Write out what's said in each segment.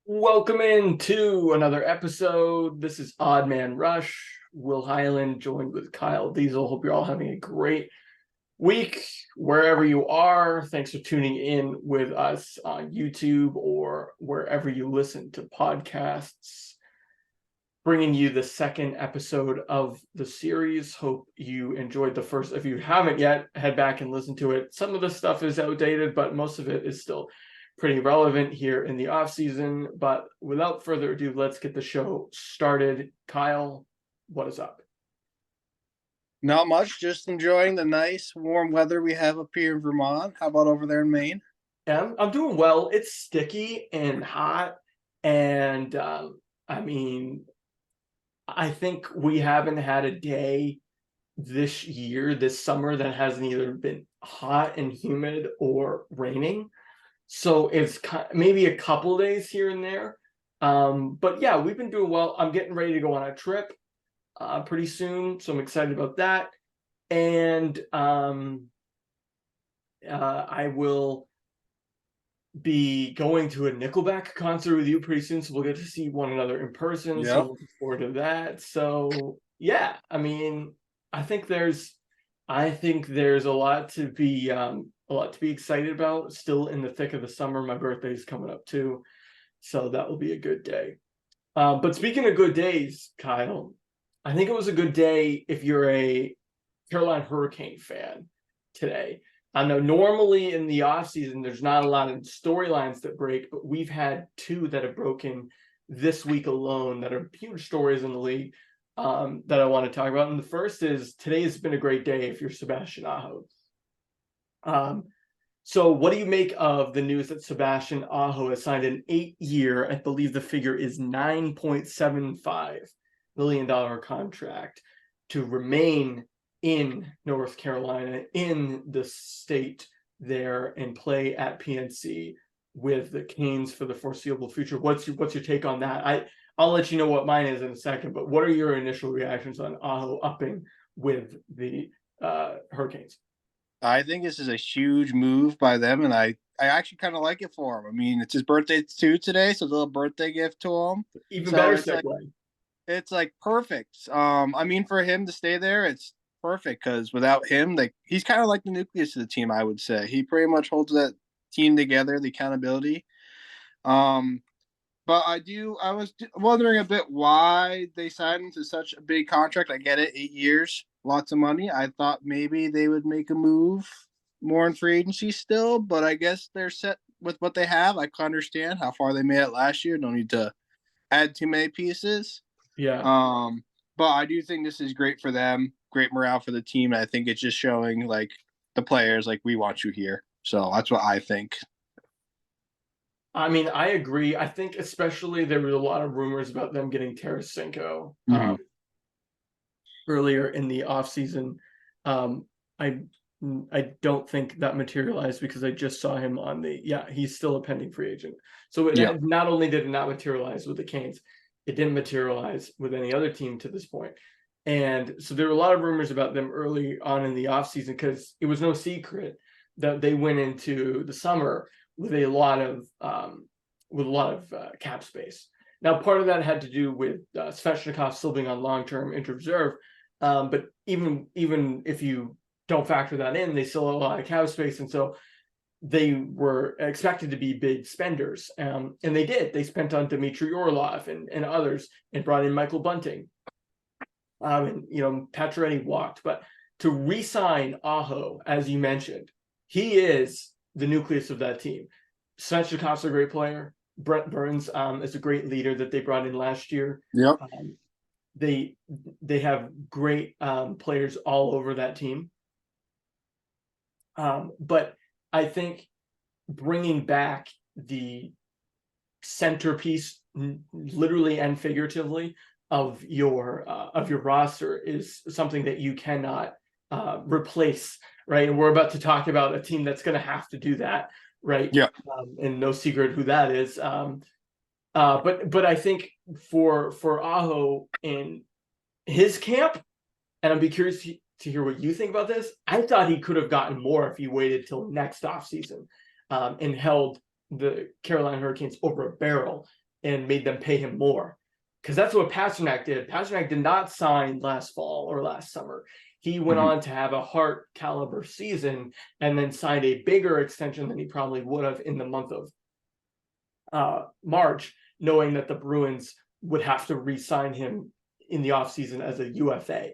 Welcome into another episode. This is Odd Man Rush. Will Highland joined with Kyle Diezel. Hope you're all having a great week wherever you are. Thanks for tuning in with us on YouTube or wherever you listen to podcasts. Bringing you the second episode of the series. Hope you enjoyed the first. If you haven't yet, head back and listen to it. Some of the stuff is outdated, but most of it is still pretty relevant here in the off season. But without further ado, let's get the show started. Kyle, what is up? Not much, just enjoying the nice warm weather we have up here in Vermont. How about over there in Maine? Yeah, I'm doing well. It's sticky and hot, and I think we haven't had a day this summer that hasn't either been hot and humid or raining. So it's maybe a couple days here and there. But yeah, we've been doing well. I'm getting ready to go on a trip pretty soon, so I'm excited about that. And I will be going to a Nickelback concert with you pretty soon, so we'll get to see one another in person. So Yep. I'm looking forward to that. So yeah, I think there's a lot to be excited about. Still in the thick of the summer. My birthday's coming up too, so that will be a good day. But speaking of good days, Kyle, I think it was a good day if you're a Carolina Hurricane fan today. I know normally in the offseason, there's not a lot of storylines that break, but we've had two that have broken this week alone that are huge stories in the league that I want to talk about. And the first is today has been a great day if you're Sebastian Aho. So what do you make of the news that Sebastian Aho has signed an 8-year, I believe the figure is $9.75 million contract to remain in North Carolina, in the state there, and play at PNC with the Canes for the foreseeable future? What's your take on that? I'll let you know what mine is in a second, but what are your initial reactions on Aho upping with the Hurricanes? I think this is a huge move by them, and I actually kind of like it for him. I mean, it's his birthday too today, so a little birthday gift to him. Even So better it's like segue. perfect. I mean, for him to stay there, it's perfect because without him, he's kind of like the nucleus of the team. I would say he pretty much holds that team together, the accountability. Um, But I was wondering a bit why they signed him to such a big contract. I get it, 8 years, lots of money. I thought maybe they would make a move more in free agency still, but I guess they're set with what they have. I can understand how far they made it last year. Don't need to add too many pieces. Yeah. Um, but I do think this is great for them, great morale for the team. I think it's just showing like the players like we want you here. So that's what I think. I agree. I think especially there was a lot of rumors about them getting Tarasenko Mhm. earlier in the offseason. Um, I I don't think that materialized because I just saw him on he's still a pending free agent. So Yeah. not only did it not materialize with the Canes, it didn't materialize with any other team to this point. And so there were a lot of rumors about them early on in the offseason because it was no secret that they went into the summer with a lot of cap space. Now, part of that had to do with Svechnikov still being on long-term injured reserve, but even if you don't factor that in, they still have a lot of cap space, and so they were expected to be big spenders, and they did. They spent on Dmitry Orlov and others, and brought in Michael Bunting. And Pacioretty walked, but to re-sign Aho, as you mentioned, he is the nucleus of that team. Svechnikov's a great player. Brent Burns is a great leader that they brought in last year. Yep. They have great players all over that team. But I think bringing back the centerpiece, literally and figuratively, of your roster is something that you cannot replace, right? And we're about to talk about a team that's going to have to do that, right? Yeah. And no secret who that is. But I think for Aho in his camp, and I'd be curious to hear what you think about this. I thought he could have gotten more if he waited till next offseason and held the Carolina Hurricanes over a barrel and made them pay him more. Because that's what Pasternak did. Pasternak did not sign last fall or last summer. He went Mhm. on to have a Hart caliber season and then signed a bigger extension than he probably would have in the month of March, knowing that the Bruins would have to re-sign him in the offseason as a UFA.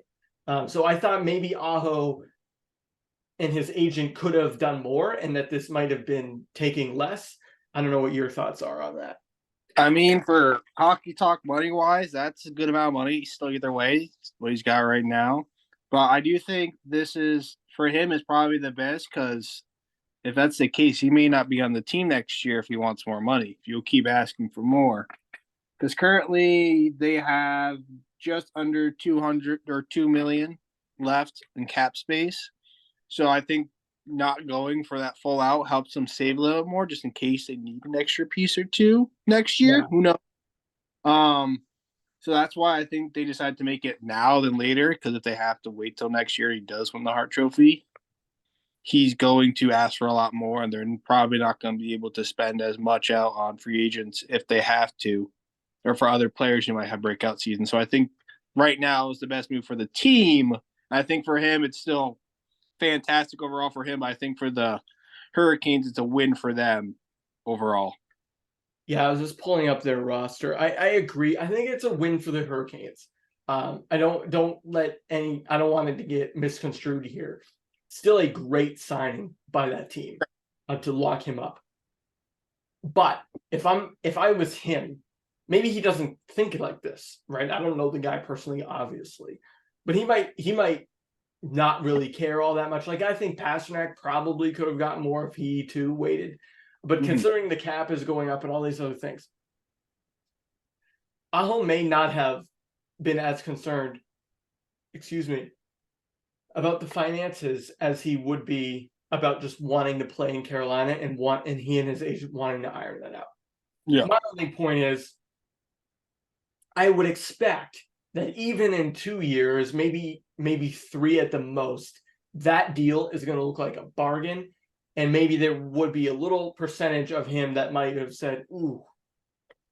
So I thought maybe Aho and his agent could have done more and that this might have been taking less. I don't know what your thoughts are on that. I mean, for hockey talk money wise, that's a good amount of money. Still, either way, what he's got right now. But I do think this is for him is probably the best because if that's the case, he may not be on the team next year if he wants more money. If you'll keep asking for more, because currently they have just under 200 or 2 million left in cap space. So I think not going for that full out helps them save a little more just in case they need an extra piece or two next year. Yeah. Who knows? Um, so that's why I think they decided to make it now than later. Because if they have to wait till next year, he does win the Hart Trophy. He's going to ask for a lot more, and they're probably not going to be able to spend as much out on free agents if they have to, or for other players who might have breakout seasons. So I think right now is the best move for the team. I think for him, it's still fantastic overall for him. I think for the Hurricanes, it's a win for them overall. Yeah, I was just pulling up their roster. I agree. I think it's a win for the Hurricanes. I don't want it to get misconstrued here. Still a great signing by that team to lock him up. But if I was him, maybe he doesn't think like this, right? I don't know the guy personally, obviously, but he might not really care all that much. Like I think Pasternak probably could have gotten more if he too waited. But considering the cap is going up and all these other things, Aho may not have been as concerned, excuse me, about the finances as he would be about just wanting to play in Carolina and he and his agent wanting to iron that out. Yeah. My only point is I would expect that even in 2 years, maybe 3 at the most, that deal is going to look like a bargain. And maybe there would be a little percentage of him that might have said, ooh,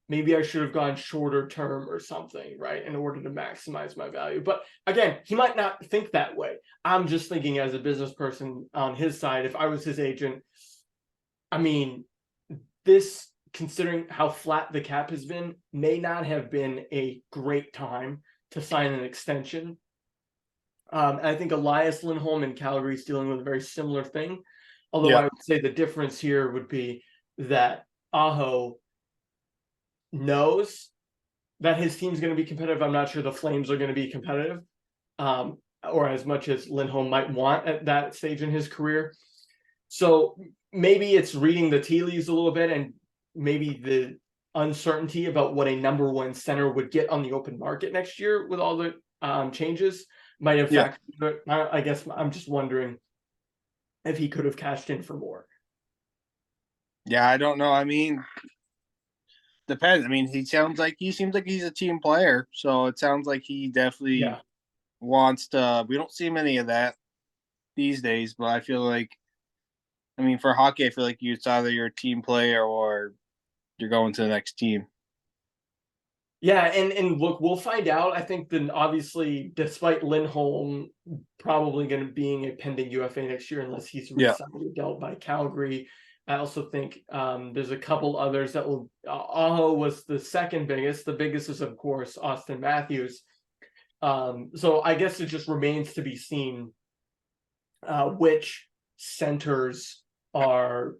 maybe I should have gone shorter term or something, right, in order to maximize my value. But again, he might not think that way. I'm just thinking as a business person on his side, if I was his agent, I mean, this, considering how flat the cap has been, may not have been a great time to sign an extension. I think Elias Lindholm in Calgary is dealing with a very similar thing. Although I would say the difference here would be that Aho knows that his team's going to be competitive. I'm not sure the Flames are going to be competitive, or as much as Lindholm might want at that stage in his career. So maybe it's reading the tea leaves a little bit, and maybe the uncertainty about what a number one center would get on the open market next year with all the changes might have factored. But I guess I'm just wondering if he could have cashed in for more. Yeah, I don't know. I mean, depends. I mean, he seems like he's a team player, so it sounds like he definitely wants to. We don't see many of that these days, but I feel like, I mean, for hockey, I feel like it's either you're a team player or you're going to the next team. Yeah, and look, we'll find out. I think then obviously, despite Lindholm probably going to being a pending UFA next year, unless he's re-signed or dealt by Calgary, I also think there's a couple others that will. Aho was the second biggest. The biggest is of course Austin Matthews. So I guess it just remains to be seen which centers are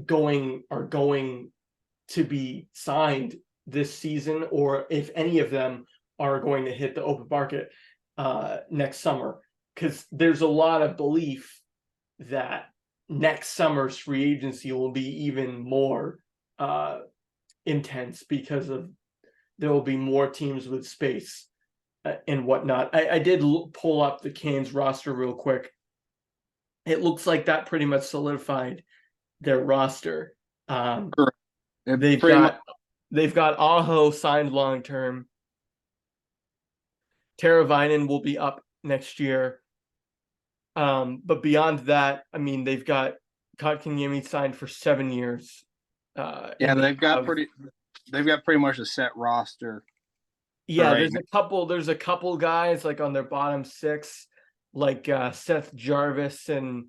going to be signed this season, or if any of them are going to hit the open market next summer, because there's a lot of belief that next summer's free agency will be even more intense because of there will be more teams with space and whatnot. I did pull up the Canes roster real quick. It looks like that pretty much solidified their roster. They've got Aho signed long term. Teravainen will be up next year. But beyond that, I mean, they've got Kotkaniemi signed for 7 years. Yeah, they've got pretty. they've got pretty much a set roster for Yeah, right there's a couple guys like on their bottom six, like Seth Jarvis and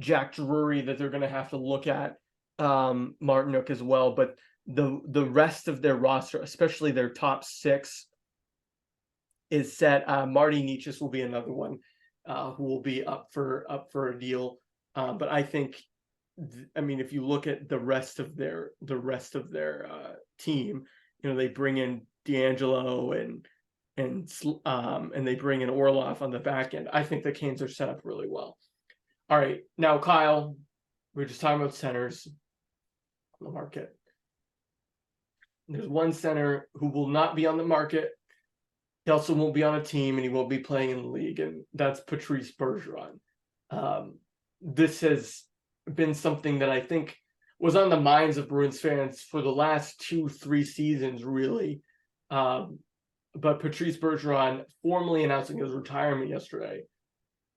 Jack Drury that they're gonna have to look at, Martinook as well. But the rest of their roster, especially their top six, is set. Marty Nietzsche will be another one who will be up for a deal. But I think, I mean, if you look at the rest of their team, they bring in D'Angelo and they bring in Orlov on the back end. I think the Canes are set up really well. All right, now Kyle, we're just talking about centers on the market. There's one center who will not be on the market. He also won't be on a team, and he won't be playing in the league, and that's Patrice Bergeron. This has been something that I think was on the minds of Bruins fans for the last 2-3 seasons, really. But Patrice Bergeron formally announcing his retirement yesterday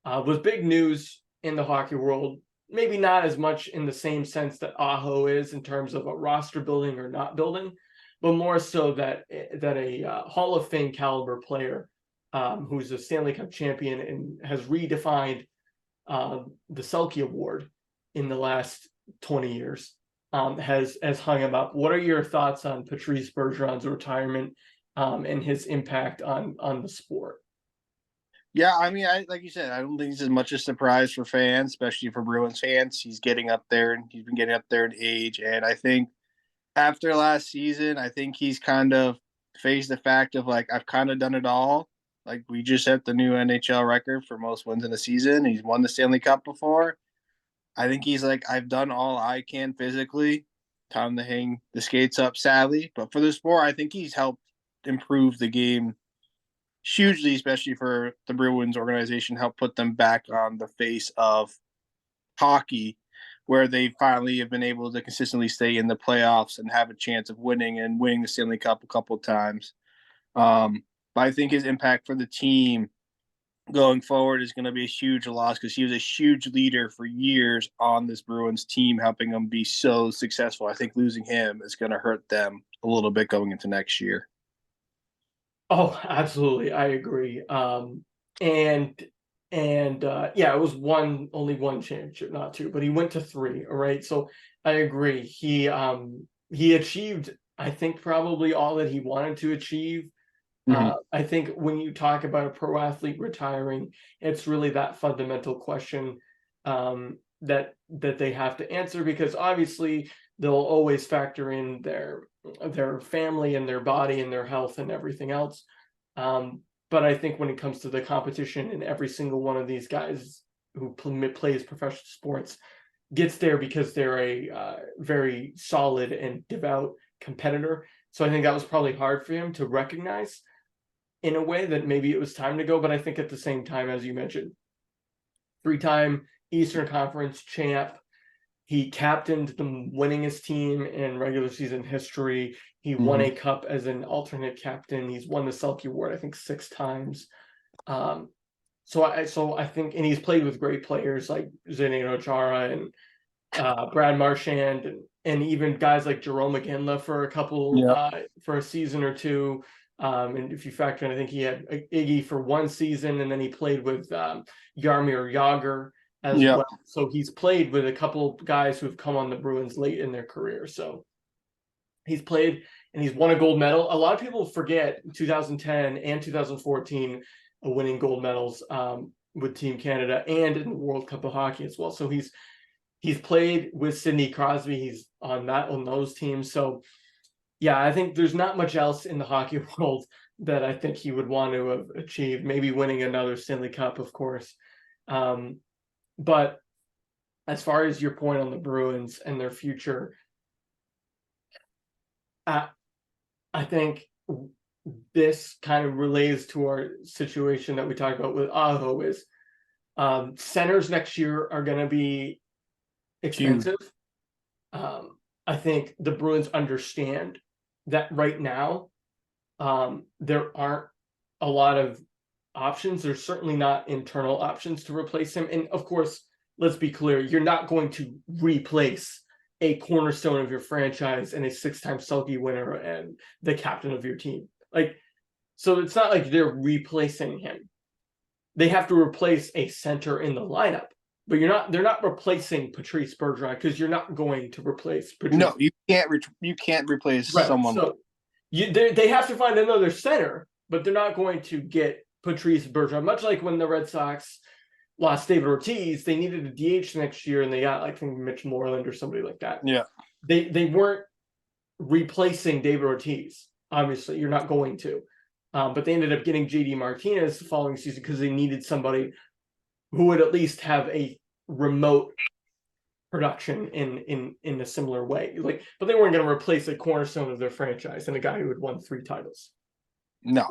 was big news in the hockey world. Maybe not as much in the same sense that Aho is in terms of a roster building or not building, but more so that a Hall of Fame caliber player who's a Stanley Cup champion and has redefined the Selke Award in the last 20 years has hung him up. What are your thoughts on Patrice Bergeron's retirement and his impact on the sport? Yeah, I mean, like you said, I don't think it's as much a surprise for fans, especially for Bruins fans. He's getting up there, and he's been getting up there in age. And I think after last season, I think he's kind of faced the fact of like, I've kind of done it all. Like, we just set the new NHL record for most wins in a season. He's won the Stanley Cup before. I think he's like, I've done all I can physically. Time to hang the skates up, sadly. But for the sport, I think he's helped improve the game hugely, especially for the Bruins organization, help put them back on the face of hockey, where they finally have been able to consistently stay in the playoffs and have a chance of winning the Stanley Cup a couple of times. But I think his impact for the team going forward is going to be a huge loss because he was a huge leader for years on this Bruins team, helping them be so successful. I think losing him is going to hurt them a little bit going into next year. Oh, absolutely. I agree. Yeah, it was only one championship, not two, but he went to three. All right. So I agree. He achieved, I think, probably all that he wanted to achieve. Mm-hmm. I think when you talk about a pro athlete retiring, it's really that fundamental question that they have to answer, because obviously they'll always factor in their family and their body and their health and everything else. But I think when it comes to the competition, and every single one of these guys who plays professional sports gets there because they're a very solid and devout competitor. So I think that was probably hard for him to recognize in a way that maybe it was time to go. But I think at the same time, as you mentioned, 3-time Eastern Conference champ, he captained the winningest team in regular season history. He won a cup as an alternate captain. He's won the Selke Award, I think, 6 times. So I think, and he's played with great players like Zdeno Chara and Brad Marchand and even guys like Jerome McGinley for a season or two. And if you factor in, I think he had Iggy for 1 season, and then he played with Jaromir Jagr as well. So he's played with a couple guys who've come on the Bruins late in their career. So he's played and he's won a gold medal. A lot of people forget 2010 and 2014 winning gold medals with Team Canada and in the World Cup of Hockey as well. So he's played with Sidney Crosby. He's on those teams. So yeah, I think there's not much else in the hockey world that I think he would want to have achieved. Maybe winning another Stanley Cup, of course. But as far as your point on the Bruins and their future, I think this kind of relates to our situation that we talked about with Aho. Is centers next year are going to be expensive. I think the Bruins understand that right now there aren't a lot of options. There's certainly not internal options to replace him. And of course, let's be clear, you're not going to replace a cornerstone of your franchise and a 6-time Selke winner and the captain of your team. Like, so it's not like they're replacing him. They have to replace a center in the lineup, but they're not replacing Patrice Bergeron, because you're not going to replace Patrice. No, you can't replace someone. So they have to find another center, but they're not going to get Patrice Bergeron. Much like when the Red Sox lost David Ortiz, they needed a DH next year, and they got, I think, Mitch Moreland or somebody like that. Yeah. They weren't replacing David Ortiz. Obviously, you're not going to. But they ended up getting JD Martinez the following season because they needed somebody who would at least have a remote production in a similar way. But they weren't going to replace a cornerstone of their franchise and a guy who had won 3 titles. No,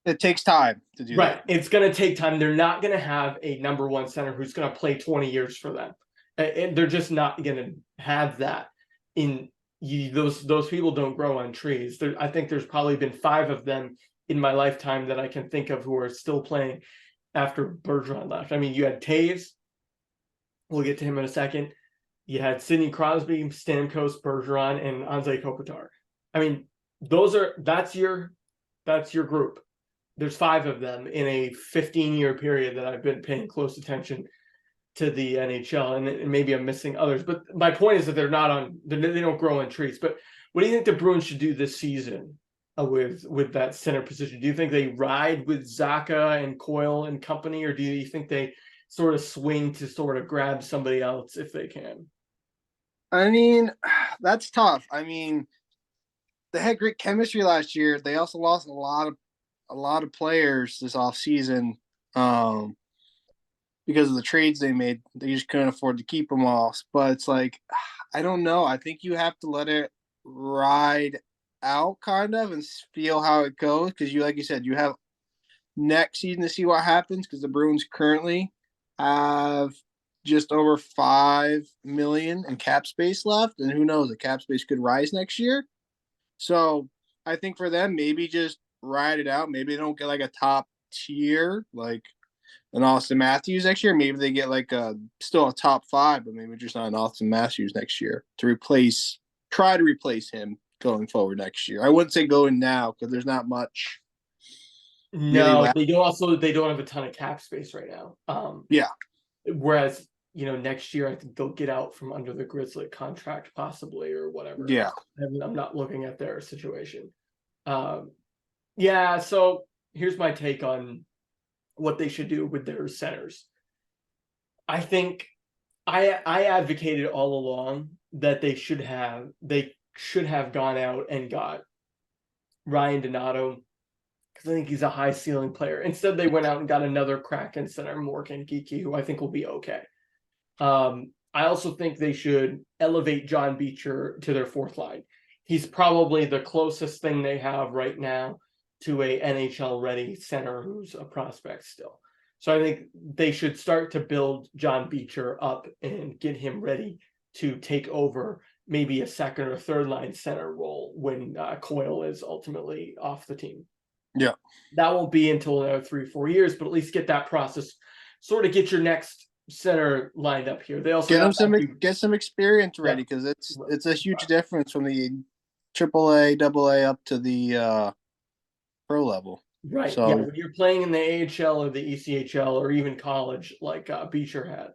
it takes time to do that. Right. It's going to take time. They're not going to have a number 1 center who's going to play 20 years for them. And they're just not going to have that. Those people don't grow on trees. I think there's probably been 5 of them in my lifetime that I can think of who are still playing after Bergeron left. I mean, you had Taves. We'll get to him in a second. You had Sidney Crosby, Stamkos, Bergeron, and Anze Kopitar. I mean, that's your group. There's 5 of them in a 15-year period that I've been paying close attention to the NHL, and maybe I'm missing others. But my point is that they don't grow on trees. But what do you think the Bruins should do this season with that center position? Do you think they ride with Zacha and Coyle and company, or do you think they sort of swing to sort of grab somebody else if they can? I mean, that's tough. I mean, they had great chemistry last year. They also lost a lot of players this offseason because of the trades they made. They just couldn't afford to keep them all. But it's like, I don't know. I think you have to let it ride out kind of and feel how it goes, because like you said, you have next season to see what happens, because the Bruins currently have just over $5 million in cap space left, and who knows, the cap space could rise next year. So I think for them, maybe just ride it out. Maybe they don't get like a top tier like an Austin Matthews next year. Maybe they get like still a top 5, but maybe just not an Austin Matthews next year to try to replace him going forward next year. I wouldn't say going now, because there's not much. No, they don't have a ton of cap space right now. Yeah. Whereas, next year I think they'll get out from under the Grizzly contract possibly, or whatever. Yeah. I'm not looking at their situation. Yeah. So here's my take on what they should do with their centers. I think I advocated all along that they should have gone out and got Ryan Donato, because I think he's a high ceiling player. Instead, they went out and got another Kraken center, Morgan Geekie, who I think will be okay. I also think they should elevate John Beecher to their 4th line. He's probably the closest thing they have right now to a NHL ready center who's a prospect still. So I think they should start to build John Beecher up and get him ready to take over maybe a 2nd or 3rd line center role when Coyle is ultimately off the team. Yeah. That won't be until another 3-4 years, but at least get that process, sort of get your next center lined up here. They also get some experience ready, because it's a huge difference from the AAA, AA up to the pro level. Right. So, yeah, when you're playing in the AHL or the ECHL or even college, like Beecher had,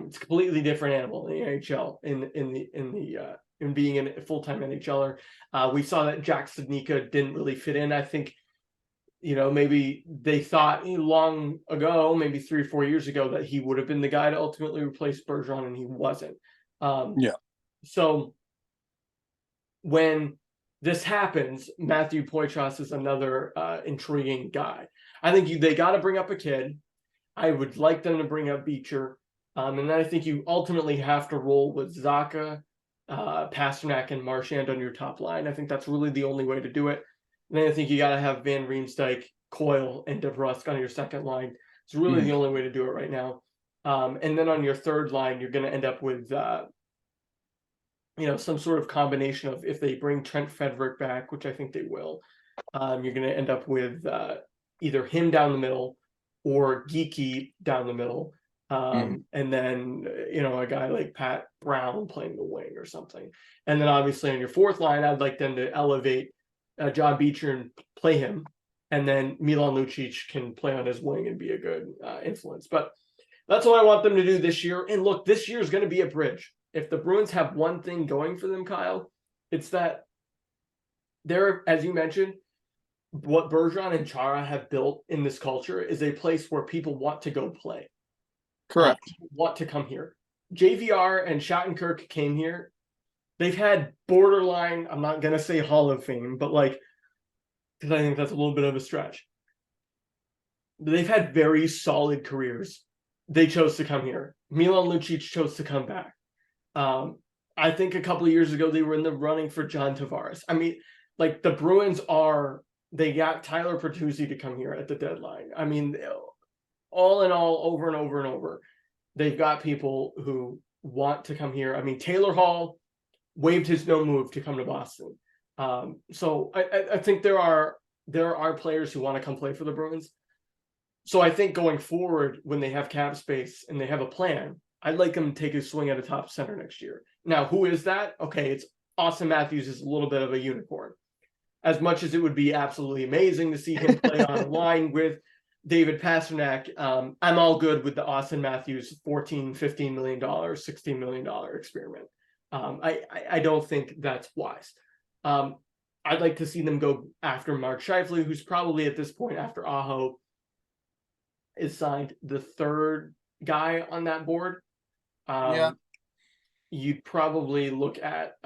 it's a completely different animal in the AHL. In being a full-time NHLer, we saw that Jack Studnicka didn't really fit in. I think, maybe they thought long ago, maybe 3 or 4 years ago, that he would have been the guy to ultimately replace Bergeron, and he wasn't. So when this happens, Matthew Poitras is another intriguing guy. I think they got to bring up a kid. I would like them to bring up Beecher. And then I think you ultimately have to roll with Zacha, Pasternak, and Marchand on your top line. I think that's really the only way to do it. And then I think you got to have Van Riemsdyk, Coyle, and DeBrusk on your 2nd line. It's really the only way to do it right now. And then on your 3rd line, you're going to end up with, some sort of combination of, if they bring Trent Frederick back, which I think they will, you're going to end up with either him down the middle or Geekie down the middle. And then, a guy like Pat Brown playing the wing or something. And then obviously on your fourth line, I'd like them to elevate John Beecher and play him. And then Milan Lucic can play on his wing and be a good influence. But that's what I want them to do this year. And look, this year is going to be a bridge. If the Bruins have one thing going for them, Kyle, it's that they're, as you mentioned, what Bergeron and Chara have built in this culture is a place where people want to go play. Correct. Want to come here. JVR and Shattenkirk came here. They've had borderline, I'm not going to say Hall of Fame, but because I think that's a little bit of a stretch. They've had very solid careers. They chose to come here. Milan Lucic chose to come back. I think a couple of years ago, they were in the running for John Tavares. I mean, the Bruins they got Tyler Bertuzzi to come here at the deadline. I mean, all in all, over and over and over, they've got people who want to come here. I mean, Taylor Hall waived his no move to come to Boston. So I think there are players who want to come play for the Bruins. So I think going forward, when they have cap space and they have a plan, I'd like them to take a swing at a top center next year. Now, who is that? Okay, it's Austin Matthews is a little bit of a unicorn. As much as it would be absolutely amazing to see him play on a line with David Pastrnak, I'm all good with the Austin Matthews $14, $15 million, $16 million experiment. I don't think that's wise. I'd like to see them go after Mark Scheifele, who's probably at this point, after Aho is signed, the third guy on that board. You'd probably look at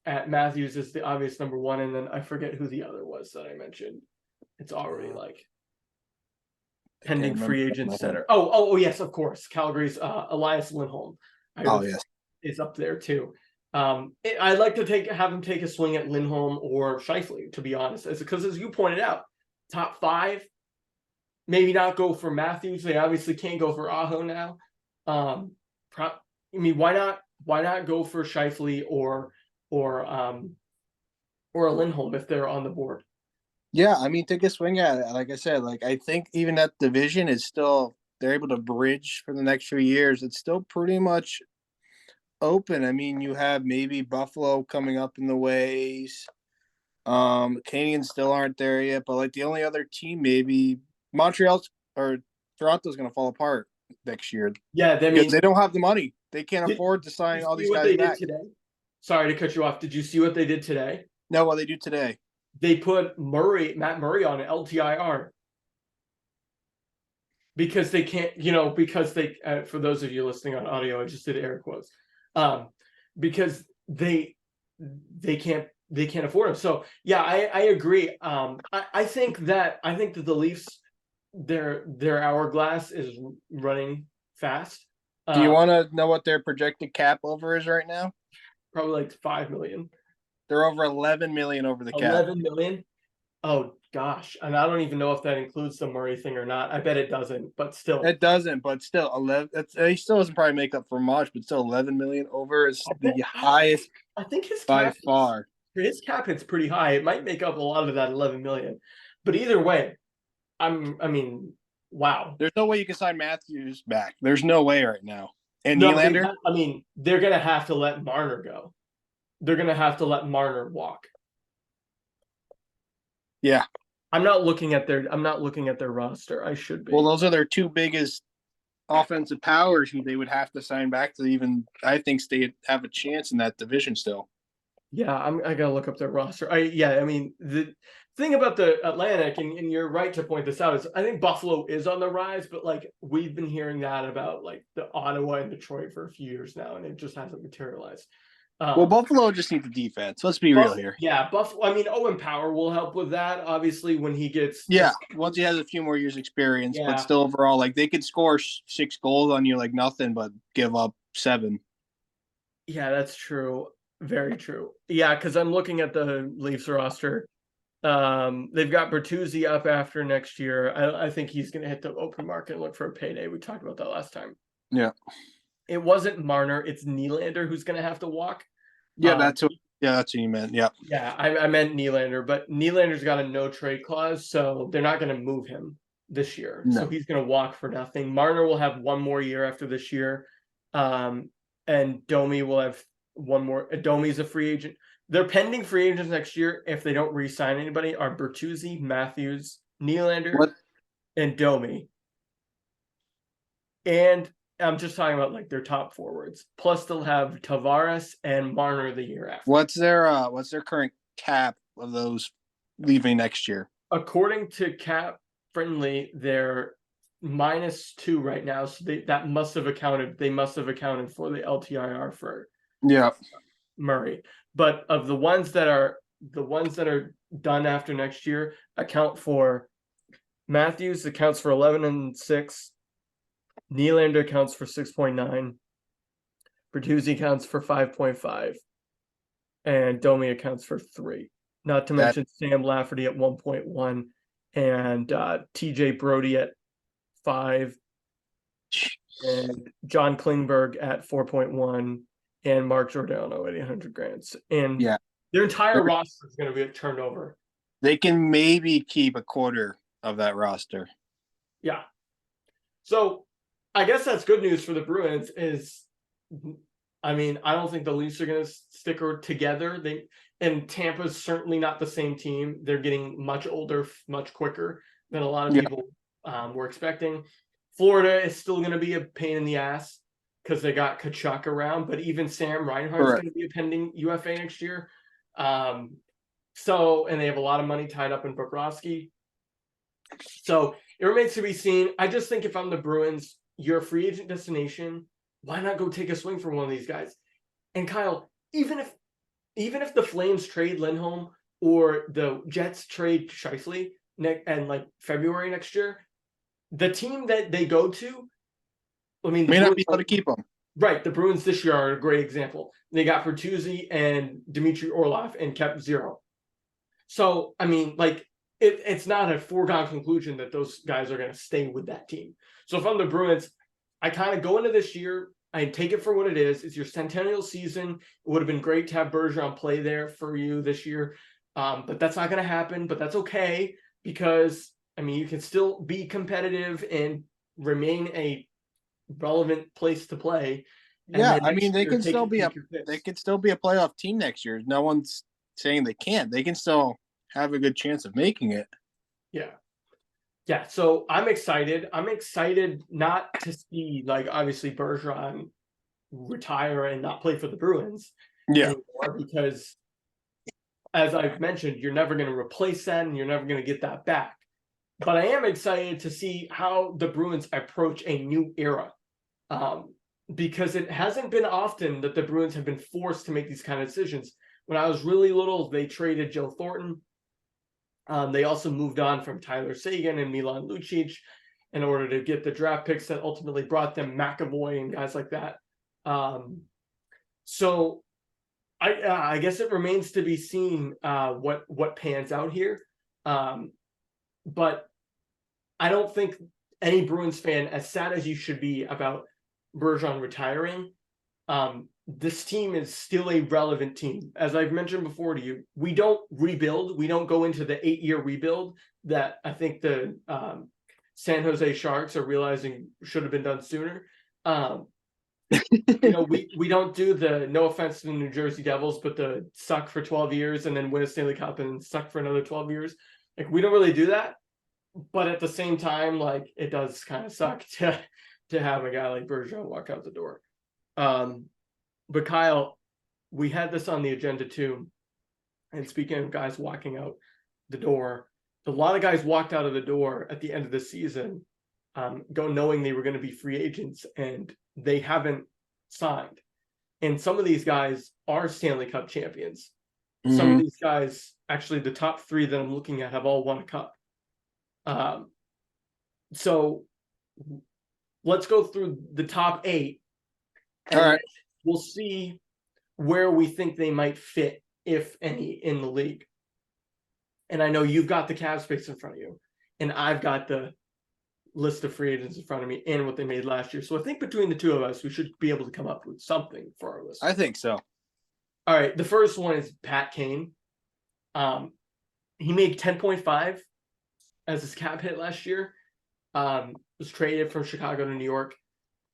Matthews as the obvious number one, and then I forget who the other was that I mentioned. It's already pending free agent center. Oh, yes, of course. Calgary's Elias Lindholm. Is up there too. I'd like to have him take a swing at Lindholm or Scheifele, to be honest, because as you pointed out, top five. Maybe not go for Matthews. They obviously can't go for Aho now. I mean, why not go for Scheifele or Lindholm if they're on the board? Yeah, I mean, take a swing at it. Like I said, I think even that division is still, they're able to bridge for the next few years. It's still pretty much open. I mean, you have maybe Buffalo coming up in the ways. Canadians still aren't there yet, but the only other team, maybe Montreal's or Toronto's going to fall apart next year. Yeah, because they don't have the money. They can't afford to sign all these guys back. Sorry to cut you off. Did you see what they did today? No, what they do today? They put Matt Murray on LTIR because they can't, because they, for those of you listening on audio, I just did air quotes, because they can't afford him. So yeah, I agree. I think that the Leafs, their hourglass is running fast. Do you want to know what their projected cap over is right now? Probably $5 million. They're over 11 million over the cap. 11 million? Oh gosh, and I don't even know if that includes the Murray thing or not. I bet it doesn't, but still. It doesn't, but still 11. He still doesn't probably make up for much, but still 11 million over is the highest. I think his by far. His cap hit's pretty high. It might make up a lot of that 11 million, but either way, wow. There's no way you can sign Matthews back. There's no way right now. And Nylander? They're going to have to let Marner go. They're going to have to let Marner walk. Yeah. I'm not looking at their roster. I should be. Well, those are their two biggest offensive powers who they would have to sign back to even, I think, have a chance in that division still. Yeah, I gotta look up their roster. The thing about the Atlantic, and you're right to point this out, is I think Buffalo is on the rise, but we've been hearing that about the Ottawa and Detroit for a few years now, and it just hasn't materialized. Well, Buffalo just needs the defense. Let's be real here. Yeah, Buffalo. Owen Power will help with that, obviously, when he gets. Yeah, once he has a few more years' experience, but still overall, they could score 6 goals on you like nothing, but give up 7. Yeah, that's true. Very true. Yeah, because I'm looking at the Leafs roster. They've got Bertuzzi up after next year. I think he's going to hit the open market and look for a payday. We talked about that last time. Yeah. It wasn't Marner. It's Nylander who's going to have to walk. Yeah, that's what you meant. Yeah. Yeah, I meant Nylander, but Nylander's got a no trade clause, so they're not going to move him. this year, so No. he's going to walk for nothing. Marner will have one more year after this year, and Domi will have one more. Domi's a free agent. They're pending free agents next year if they don't re-sign anybody. Are Bertuzzi, Matthews, Nylander, What? and Domi. And I'm just talking about like their top forwards. Plus, they'll have Tavares and Marner the year after. What's their current cap of those leaving next year? According to Cap Friendly, they're -2 right now. So they must have accounted for the LTIR for Murray. But of the ones that are done after next year, account for Matthews accounts for 11 and 6. Nylander accounts for 6.9. Bertuzzi accounts for 5.5. And Domi accounts for 3. Not to mention Sam Lafferty at 1.1 and TJ Brody at 5 and John Klingberg at 4.1 and Mark Giordano at 800 grand. And their entire roster is going to be turned over. They can maybe keep a quarter of that roster. Yeah. So I guess that's good news for the Bruins I don't think the Leafs are going to stick together. And Tampa's certainly not the same team. They're getting much older, much quicker than a lot of people were expecting. Florida is still going to be a pain in the ass because they got Kachuk around, but even Sam Reinhart's going to be a pending UFA next year. And they have a lot of money tied up in Bobrovsky. So it remains to be seen. I just think if I'm the Bruins, you're a free agent destination. Why not go take a swing for one of these guys? And Kyle, even if the Flames trade Lindholm or the Jets trade Scheifele and like February next year, the team that they go to, may not be able to keep them. Right, the Bruins this year are a great example. They got Bertuzzi and Dmitry Orlov and kept 0. So it's not a foregone conclusion that those guys are going to stay with that team. So if I'm the Bruins, I kind of go into this year, I take it for what it is. It's your centennial season. It would have been great to have Bergeron play there for you this year. But that's not going to happen, but that's okay because, you can still be competitive and remain a relevant place to play. Yeah, they can still be a playoff team next year. No one's saying they can't. They can still have a good chance of making it. Yeah, so I'm excited. I'm excited not to see, obviously Bergeron retire and not play for the Bruins anymore because, as I've mentioned, you're never going to replace that and you're never going to get that back. But I am excited to see how the Bruins approach a new era because it hasn't been often that the Bruins have been forced to make these kind of decisions. When I was really little, they traded Joe Thornton. They also moved on from Tyler Seguin and Milan Lucic in order to get the draft picks that ultimately brought them McAvoy and guys like that. So I guess it remains to be seen what pans out here. But I don't think any Bruins fan, as sad as you should be about Bergeron retiring, this team is still a relevant team. As I've mentioned before to you, we don't rebuild. We don't go into the 8-year rebuild that I think the San Jose Sharks are realizing should have been done sooner. We don't do the, no offense to the New Jersey Devils, but the suck for 12 years and then win a Stanley Cup and suck for another 12 years. We don't really do that. But at the same time, it does kind of suck to have a guy like Bergeron walk out the door. But Kyle, we had this on the agenda too. And speaking of guys walking out the door, a lot of guys walked out of the door at the end of the season, knowing they were going to be free agents, and they haven't signed. And some of these guys are Stanley Cup champions. Mm-hmm. Some of these guys, actually the top 3 that I'm looking at, have all won a cup. So let's go through the top 8. And all right. We'll see where we think they might fit, if any, in the league. And I know you've got the cap space in front of you, and I've got the list of free agents in front of me and what they made last year. So I think between the two of us, we should be able to come up with something for our list. I think so. All right. The first one is Pat Kane. He made 10.5 as his cap hit last year. was traded from Chicago to New York.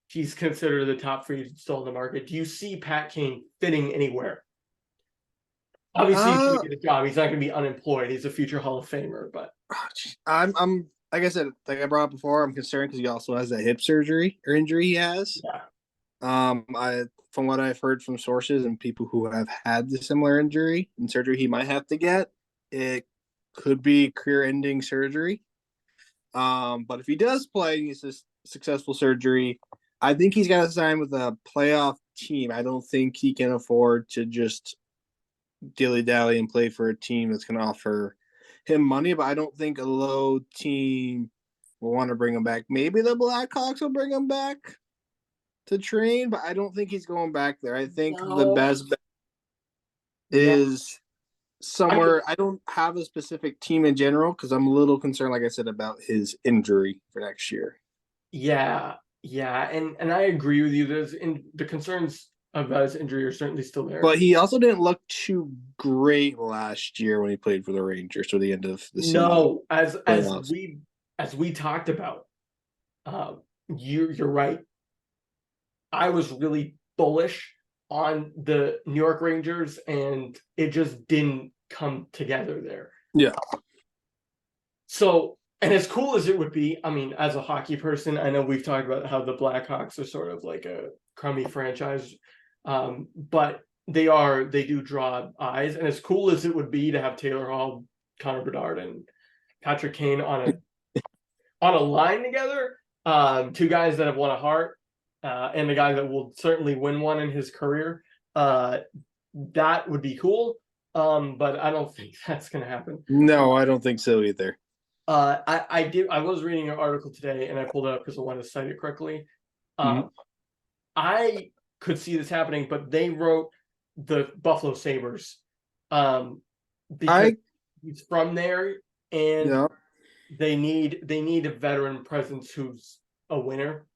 He's considered the top free agent still in the market. Do you see Pat Kane fitting anywhere? Obviously, he's going Uh, to get a job. He's not going to be unemployed. He's a future Hall of Famer, but I'm like I said, like I brought up before, I'm concerned because he also has that hip surgery or injury he has. yeah, I from what I've heard from sources and people who have had the similar injury and surgery he might have to get, it could be career-ending surgery. But if he does play, he's a successful surgery. I think he's got to sign with a playoff team. I don't think he can afford to just dilly dally and play for a team that's going to offer him money. But I don't think a low team will want to bring him back. Maybe the Blackhawks will bring him back to train, but I don't think he's going back there. I think the no, best bet yeah, is I mean, somewhere. I don't have a specific team in general because I'm a little concerned, like I said, about his injury for next year. yeah, yeah, and I agree with you. The concerns about his injury are certainly still there. But he also didn't look too great last year when he played for the Rangers for the end of the season No, as playoffs. we talked about, you're right. I was really bullish on the New York Rangers, and it just didn't come together there. Yeah. So, and as cool as it would be, I mean, as a hockey person, I know we've talked about how the Blackhawks are sort of like a crummy franchise, but they do draw eyes. And as cool as it would be to have Taylor Hall, Connor Bedard, and Patrick Kane on a line together, two guys that have won a Hart, and the guy that will certainly win one in his career, that would be cool. But I don't think that's going to happen. No, I don't think so either. I was reading an article today, and I pulled it up because I wanted to cite it correctly. Mhm. I could see this happening, but they wrote the Buffalo Sabres, because I he's from there, and yeah, they need a veteran presence who's a winner.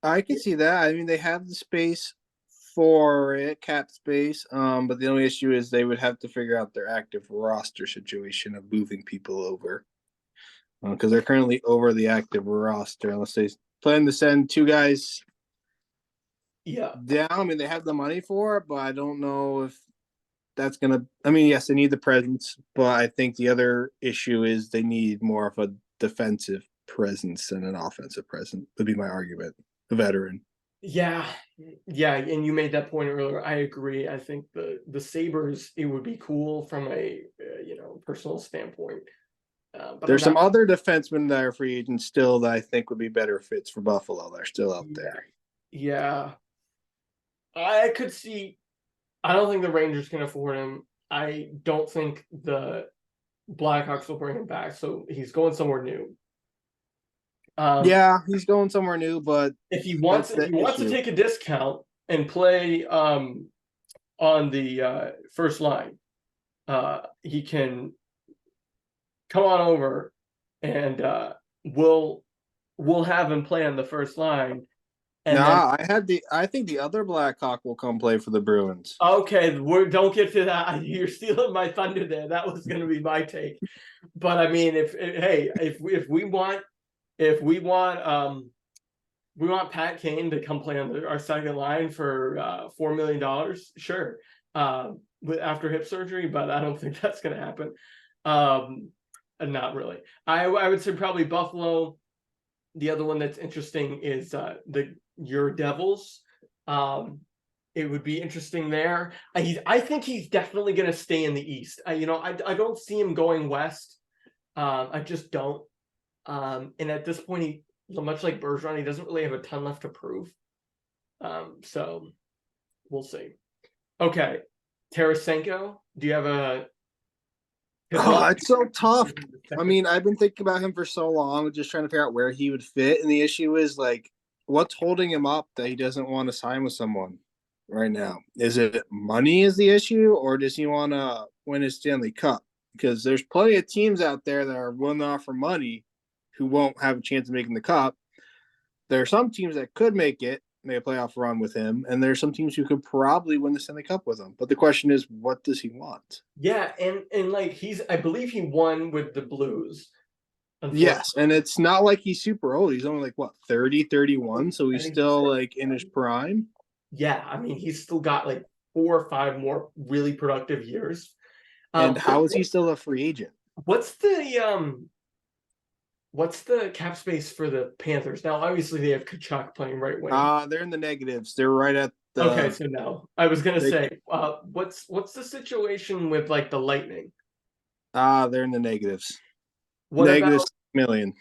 I can see that. I mean, they have the space for it, cap space. But the only issue is they would have to figure out their active roster situation of moving people over because they're currently over the active roster unless they plan to send two guys Yeah, down. I mean, they have the money for it, but I don't know if that's gonna. I mean, yes, they need the presence, but I think the other issue is they need more of a defensive presence than an offensive presence. Would be my argument. A veteran. yeah, yeah. And you made that point earlier. I agree. I think the Sabres, it would be cool from a personal standpoint, but I'm There's not. some other defensemen that are free agents still that I think would be better fits for Buffalo. They're still out Yeah, there. yeah. I could see. I don't think the Rangers can afford him. I don't think the Blackhawks will bring him back. So he's going somewhere new. Um, Yeah, he's going somewhere new, but that's if the he wants to issue. take a discount and play on the first line, he can come on over, and we'll have him play on the first line, and then Nah, I think the other Blackhawk will come play for the Bruins. okay, don't get to that. You're stealing my thunder there. That was going to be my take. But I mean, if we want Pat Kane to come play on our second line for $4 million, sure. After hip surgery, but I don't think that's going to happen. Not really. I would say probably Buffalo. The other one that's interesting is your Devils. It would be interesting there. I think he's definitely going to stay in the East. I don't see him going West. I just don't. And at this point, much like Bergeron, he doesn't really have a ton left to prove. So we'll see. Okay, Tarasenko, do you have a? Oh, it's so tough. I mean, I've been thinking about him for so long, just trying to figure out where he would fit. And the issue is like, what's holding him up that he doesn't want to sign with someone right now? Is it money is the issue, or does he want to win his Stanley Cup? Because there's plenty of teams out there that are willing to offer money who won't have a chance of making the cup. There are some teams that could make it, make a playoff run with him, and there are some teams who could probably win the Stanley Cup with him. But the question is, what does he want? Yeah, and like I believe he won with the Blues. unfortunately. Yes, and it's not like he's super old. He's only like what 30, 31, so I he's think he's still like, like in his prime. yeah, I mean, he's still got like 4 or 5 more really productive years. And how is he What, still a free agent? what's the cap space for the Panthers? Now, obviously, they have Kachuk playing right wing. They're in the negatives. They're right at Okay, the so no, I was gonna they say, what's the situation with like the Lightning? they're in the negatives. What Negative about million.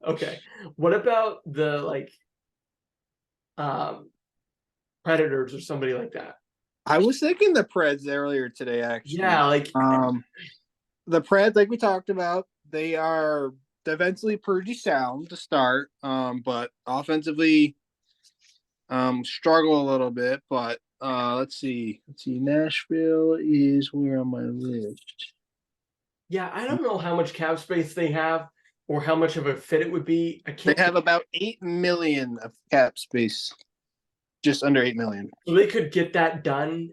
okay? What about the like um Predators or somebody like that? I was thinking the Preds earlier today, actually. Yeah, like The Preds, like we talked about, they are defensively pretty sound to start, but offensively struggle a little bit. But let's see. Nashville is where on my list? yeah, I don't know how much cap space they have or how much of a fit it would be. I They can't have about 8 million of cap space, just under 8 million. so they could get that done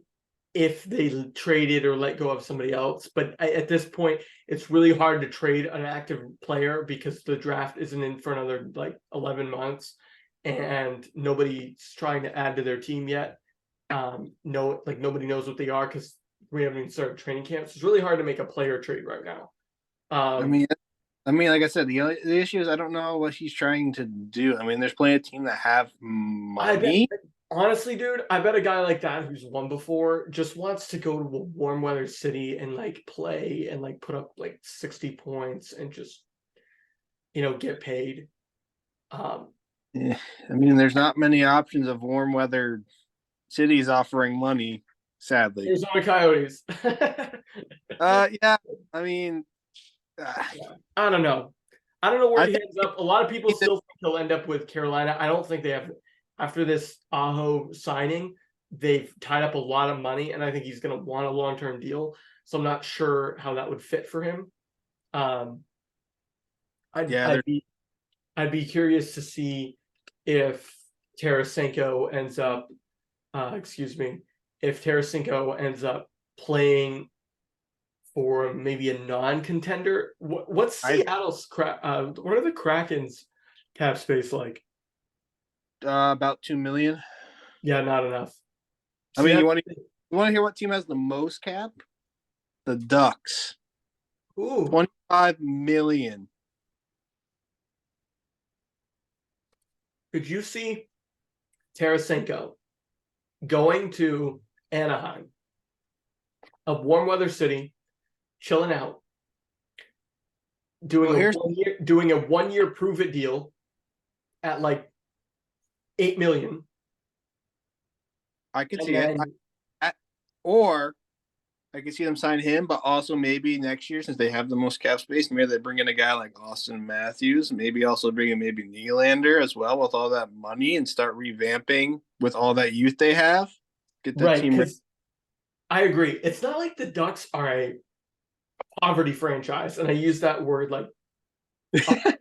if they traded or let go of somebody else. But at this point, it's really hard to trade an active player because the draft isn't in for another like 11 months and nobody's trying to add to their team yet. No, like nobody knows what they are because we haven't even started training camps. It's really hard to make a player trade right now. I Um, mean, like I said, the issue is I don't know what he's trying to do. I mean, there's plenty of teams that have I bet, money. honestly, dude, I bet a guy like that who's won before just wants to go to a warm weather city and like play and like put up like 60 points and just, get paid. Um, Yeah, I mean, there's not many options of warm weather cities offering money, sadly. Arizona Coyotes. Yeah, I mean, uh, Yeah. I don't know. I don't know where I he think ends up. A lot of people still think he'll end up with Carolina. I don't think they have, after this Aho signing, they've tied up a lot of money, and I think he's going to want a long term deal. So I'm not sure how that would fit for him. Um, I'd, yeah, I'd be I'd be curious to see if Tarasenko ends up, excuse me, if Tarasenko ends up playing for maybe a non-contender. What's I Seattle's what are the Kraken's cap space like? about 2 million. Yeah, not enough. I See, mean, that, you want to hear what team has the most cap? The Ducks, ooh, 25 million. could you see Tarasenko going to Anaheim, a warm weather city, chilling out, Well, here's doing a 1 year prove it deal at like 8 million, I could and see it, then or I could see them sign him, but also maybe next year since they have the most cap space, maybe they bring in a guy like Austin Matthews, maybe also bring in maybe Nylander as well with all that money and start revamping with all that youth they have. Get the right, team ready. because I agree. It's not like the Ducks are a poverty franchise, and I use that word like No,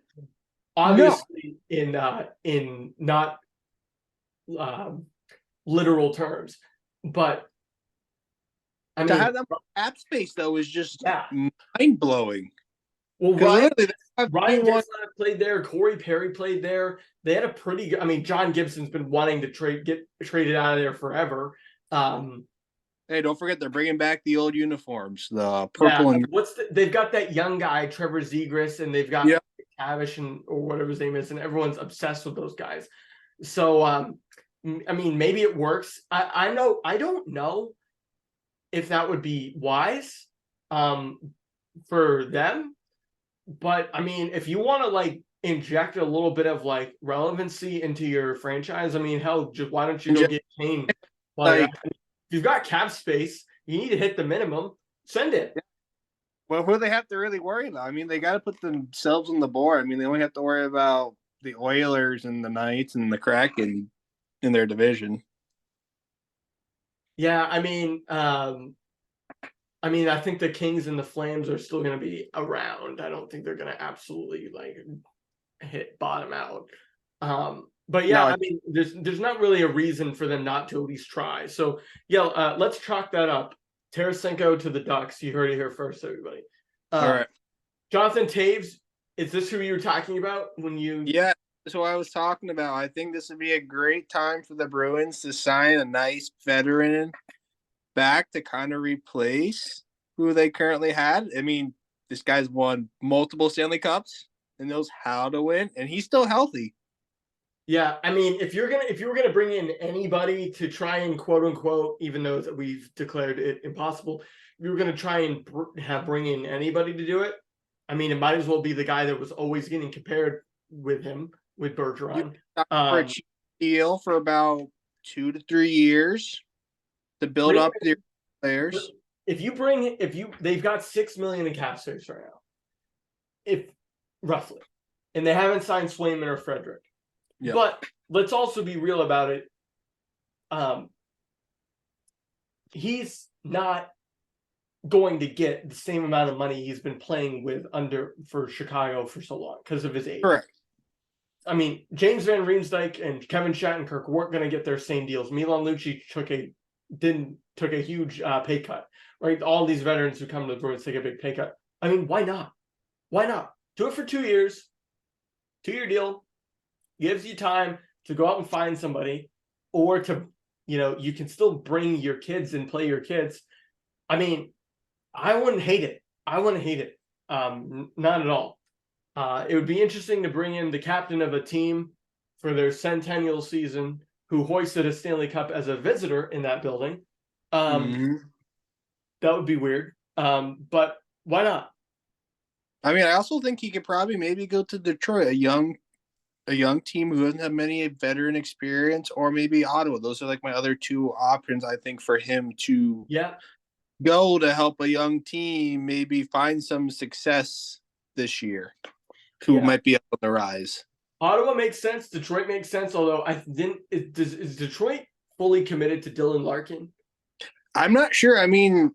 obviously in not um, literal terms, but I to mean, have that cap space though is just yeah. mind blowing Well, because literally they have Ryan two one. Gibson played there. Corey Perry played there. They had a pretty good. I mean, John Gibson's been wanting to get traded out of there forever. Um, Hey, don't forget they're bringing back the old uniforms, the yeah, purple and they've got that young guy Trevor Zegras, and they've got yeah. Tavish and or whatever his name is, and everyone's obsessed with those guys. So, I mean, maybe it works. I don't know if that would be wise um, for them. But I mean, if you want to like inject a little bit of like relevancy into your franchise, I mean, hell, just why don't you And go just get Kane? Like, like, if you've got cap space, you need to hit the minimum. Send it. well, who do they have to really worry about? I mean, they got to put themselves on the board. I mean, they only have to worry about the Oilers and the Knights and the Kraken in their division. Yeah, I mean, I think the Kings and the Flames are still going to be around. I don't think they're going to absolutely like hit bottom out. But yeah, No, I mean, there's not really a reason for them not to at least try. So yeah, let's chalk that up. Tarasenko to the Ducks. You heard it here first, everybody. all Um, right. Jonathan Taves, Is this who you were talking about when you? Yeah, that's what I was talking about. I think this would be a great time for the Bruins to sign a nice veteran back to kind of replace who they currently had. I mean, this guy's won multiple Stanley Cups and knows how to win, and he's still healthy. Yeah, I mean, if you were gonna bring in anybody to try and quote unquote, even though we've declared it impossible, if you were gonna try and bring in anybody to do it, I mean, it might as well be the guy that was always getting compared with him, with You Bergeron. for a cheap deal for about 2 to 3 years to build up their players. They've got 6 million in cap space right now, if roughly, and they haven't signed Swayman or Frederick. Yep. But let's also be real about it. He's not going to get the same amount of money he's been playing with for Chicago for so long because of his age. Correct. I mean, James Van Riemsdyk and Kevin Shattenkirk weren't going to get their same deals. Milan Lucic took a huge pay cut. Right, all these veterans who come to the Bruins take a big pay cut. I mean, why not? Why not do it for 2 years? 2-year deal. Gives you time to go out and find somebody, or to, you can still bring your kids and play your kids. I mean, I wouldn't hate it. Not at all. It would be interesting to bring in the captain of a team for their centennial season who hoisted a Stanley Cup as a visitor in that building. That would be weird. But why not? I mean, I also think he could probably maybe go to Detroit, a young team who doesn't have many veteran experience, or maybe Ottawa. Those are like my other two options, I think, for him to go to help a young team maybe find some success this year, who might be on the rise. Ottawa makes sense. Detroit makes sense, although is Detroit fully committed to Dylan Larkin? I'm not sure. I mean,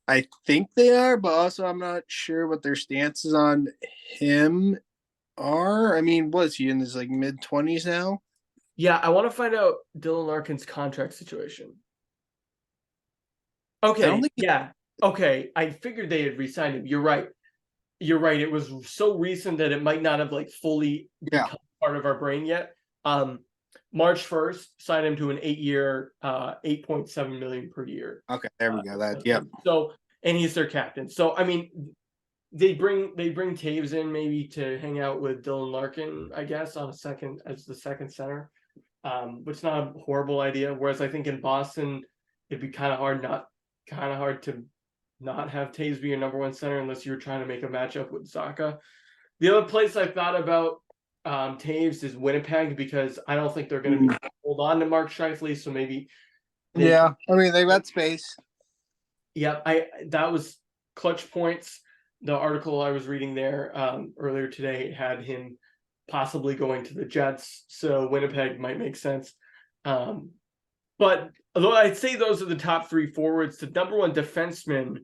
I think they are, but also I'm not sure what their stance is on him are. I mean, was he in his like mid-20s now? Yeah, I want to find out Dylan Larkin's contract situation. Okay, okay. I figured they had re-signed him. You're right. It was so recent that it might not have like fully become part of our brain yet. March 1st, signed him to an 8-year, $8.7 million per year. Okay, there we go. So, and he's their captain. So, I mean, they bring Taves in maybe to hang out with Dylan Larkin, I guess, as the second center, which is not a horrible idea. Whereas I think in Boston, it'd be kind of hard to not have Taves be your number one center unless you were trying to make a matchup with Zacha. The other place I thought about Taves is Winnipeg, because I don't think they're going to hold on to Mark Scheifele, so maybe. I mean, they've got space. Yeah, that was Clutch Points. The article I was reading there earlier today had him possibly going to the Jets, so Winnipeg might make sense. But although I'd say those are the top three forwards, the number one defenseman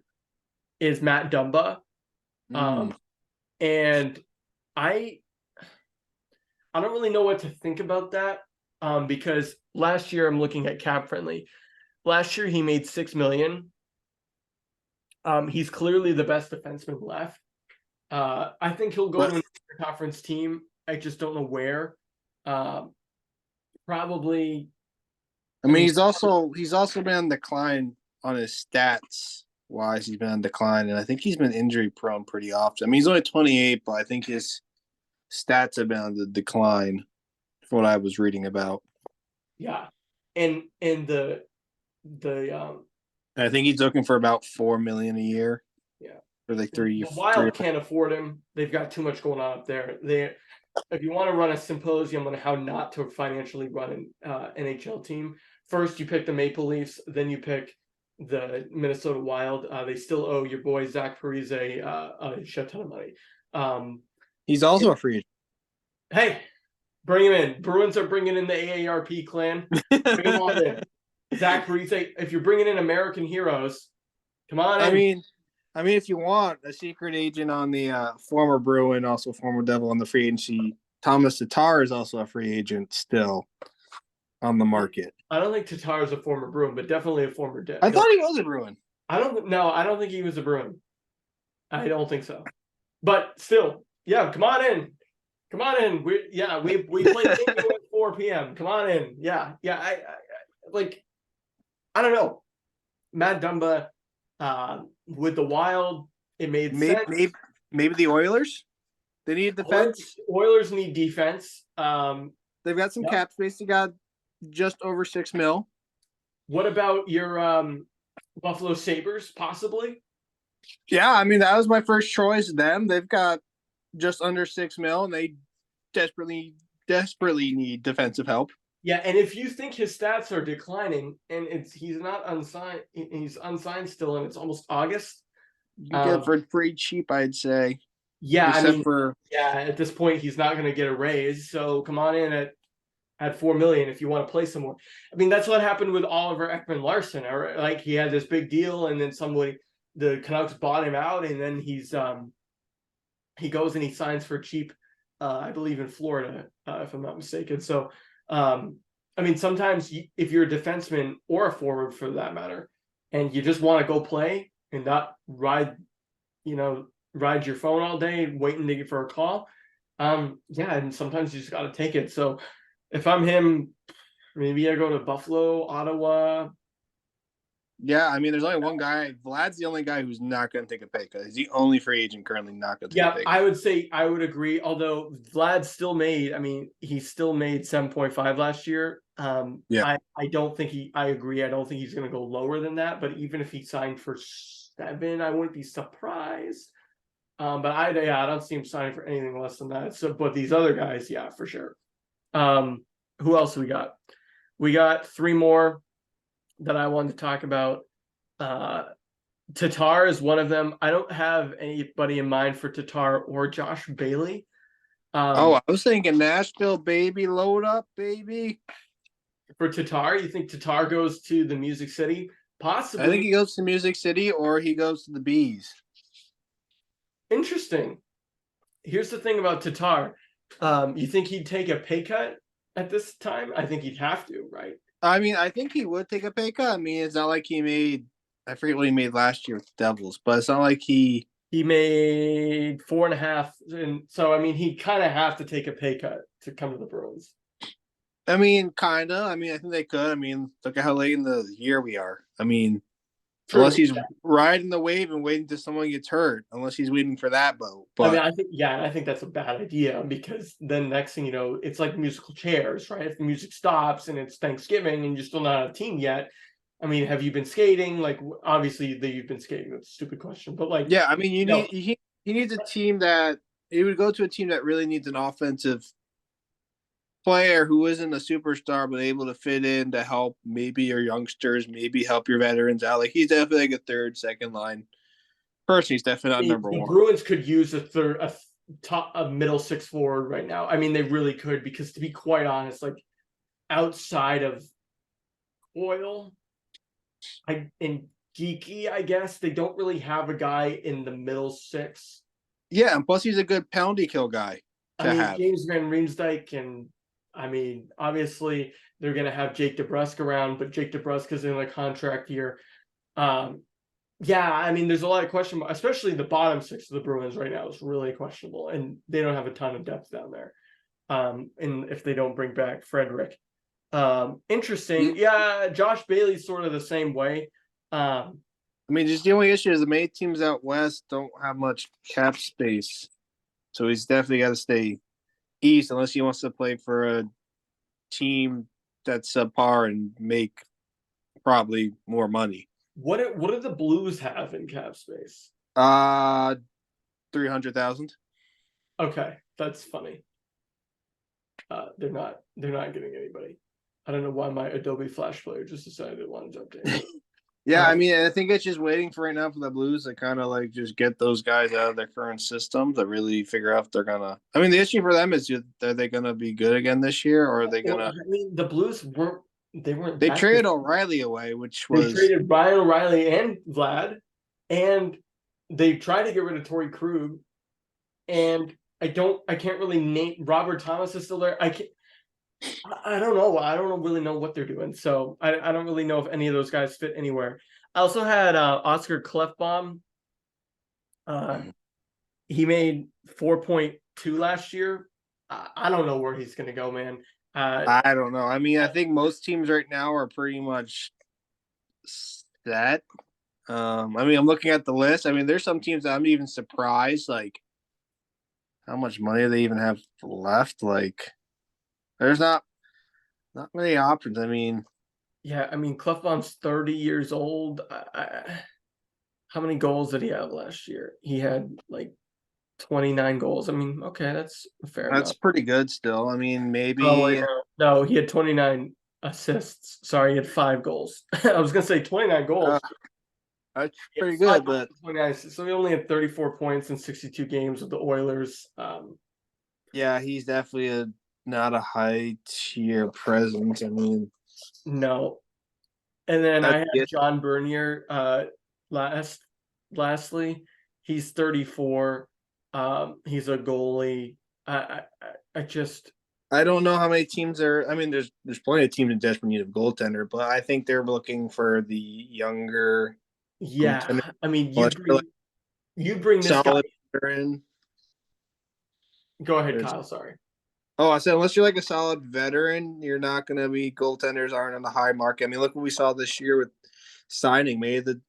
is Matt Dumba. And I don't really know what to think about that, because last year, I'm looking at Cap Friendly. Last year he made $6 million. He's clearly the best defenseman left. I think he'll go to a conference team. I just don't know where. Probably. I mean, he's also been on decline on his stats wise. He's been on decline, and I think he's been injury prone pretty often. I mean, he's only 28, but I think his stats have been on the decline from what I was reading about. Yeah, and the I think he's looking for about $4 million a year. Yeah, for like 3 years. The Wild can't afford him. They've got too much going on up there. If you want to run a symposium on how not to financially run an NHL team, first you pick the Maple Leafs, then you pick the Minnesota Wild. They still owe your boy Zach Parise a shit ton of money. He's also a free agent. Hey, bring him in. Bruins are bringing in the AARP clan. Bring him on in. Zach Parise, if you're bringing in American heroes, come on in. I mean, if you want a secret agent on the former Bruin, also former Devil on the free agency, Thomas Tatar is also a free agent still on the market. I don't think Tatar is a former Bruin, but definitely a former Devil. I thought he was a Bruin. I don't think he was a Bruin. I don't think so. But still, Yeah, come on in. Come on in. We play bingo at 4 p.m. Come on in. Yeah. Like I don't know. Matt Dumba with the Wild, it made Maybe, sense. maybe the Oilers. They need defense. Oilers need defense. They've got some Yep. cap space. They got just over $6 million. What about your Buffalo Sabres, possibly? Yeah, I mean that was my first choice. Them. They've got just under $6 million. They desperately need defensive help. Yeah, and if you think his stats are declining, and he's not unsigned, he's unsigned still, and it's almost August. You get it for pretty cheap, I'd say. Yeah, Except for at this point, he's not going to get a raise. So come on in at 4 million if you want to play someone. I mean, that's what happened with Oliver Ekman-Larsson. Like he had this big deal, and then the Canucks bought him out, and then he goes and he signs for cheap. I believe in Florida, if I'm not mistaken. So, I mean, sometimes if you're a defenseman or a forward for that matter, and you just want to go play and not ride your phone all day waiting for a call, and sometimes you just got to take it. So if I'm him, maybe I go to Buffalo, Ottawa. Yeah, I mean, there's only one guy. Vlad's the only guy who's not going to take a pay cut. He's the only free agent currently not going to take a pay cut. I would say I would agree. Although Vlad still made, he still made 7.5 last year. I don't think I agree. I don't think he's going to go lower than that. But even if he signed for 7, I wouldn't be surprised. But I don't see him signing for anything less than that. So, but these other guys, yeah, for sure. Who else we got? We got 3 more that I wanted to talk about. Tatar is one of them. I don't have anybody in mind for Tatar or Josh Bailey. I was thinking Nashville, baby, load up, baby. For Tatar, you think Tatar goes to the Music City? Possibly. I think he goes to Music City or he goes to the Bees. Interesting. Here's the thing about Tatar. You think he'd take a pay cut at this time? I think he'd have to, right? I mean, I think he would take a pay cut. I mean, it's not like he made – I forget what he made last year with the Devils, but it's not like he made 4.5, and so I mean, he'd kind of have to take a pay cut to come to the Bruins. I mean, kind of. I mean, I think they could. I mean, look at how late in the year we are. I mean, unless he's riding the wave and waiting till someone gets hurt, unless he's waiting for that boat. But I think that's a bad idea because then next thing you know, it's like musical chairs, right? If the music stops and it's Thanksgiving and you're still not on a team yet, I mean, have you been skating? Like, obviously, you've been skating. That's a stupid question, but like, yeah, I mean, he needs a team that he would go to a team that really needs an offensive player who isn't a superstar but able to fit in to help maybe your youngsters, maybe help your veterans out. Like he's definitely like a third, second line person. He's definitely not number one. The Bruins could use a middle 6 forward right now. I mean, they really could because to be quite honest, like outside of Oil, and Geeky, I guess they don't really have a guy in the middle 6. Yeah, and plus he's a good penalty kill guy to have. James Van Riemsdyk, and I mean, obviously they're going to have Jake DeBrusk around, but Jake DeBrusk is in a contract year. Yeah, I mean, there's a lot of question, especially the bottom 6 of the Bruins right now is really questionable, and they don't have a ton of depth down there. And if they don't bring back Frederick. Interesting. Yeah, Josh Bailey's sort of the same way. I mean, just the only issue is the main teams out west don't have much cap space. So he's definitely got to stay east unless he wants to play for a team that's subpar and make probably more money. What do the Blues have in cap space? 300,000. Okay, that's funny. They're not getting anybody. I don't know why my Adobe Flash Player just decided it wanted to update. Yeah, I mean, I think it's just waiting for right now for the Blues to kind of like just get those guys out of their current system to really figure out if they're gonna. I mean, the issue for them is are they gonna be good again this year, or are they gonna? I mean, the Blues weren't. They traded O'Reilly away, which was they traded Brian O'Reilly and Vlad, and they tried to get rid of Torrey Krug, and I can't really name. Robert Thomas is still there. I don't know. I don't really know what they're doing. So I don't really know if any of those guys fit anywhere. I also had Oscar Klefbom. he made 4.2 last year. I don't know where he's going to go, man. I don't know. I mean, I think most teams right now are pretty much set. I mean, I'm looking at the list. I mean, there's some teams that I'm even surprised, like how much money they even have left. Like, there's not many options. I mean, yeah, I mean, Clefbaum's 30 years old. How many goals did he have last year? He had like 29 goals. I mean, okay, that's a fair that's amount. pretty good still. I mean, Oh, wait, maybe no, he had 29 assists. Sorry, he had 5 goals. I was gonna say 29 uh, goals. that's He had pretty 5 good, goals but and 29 assists. So he only had 34 points in 62 games with the Oilers. yeah, he's definitely not a high tier presence. I mean, No. And then I that's had it. John Bernier lastly. He's 34. He's a goalie. I just I don't know how many teams are. I mean, there's plenty of teams in desperate need of goaltender, but I think they're looking for the younger goaltender. yeah, I mean Unless you're like you bring this guy. solid veteran. Go ahead, There's Kyle, sorry. Oh, I said unless you're like a solid veteran, you're not going to be goaltenders aren't on the high market. I mean, look what we saw this year with signing. Maybe the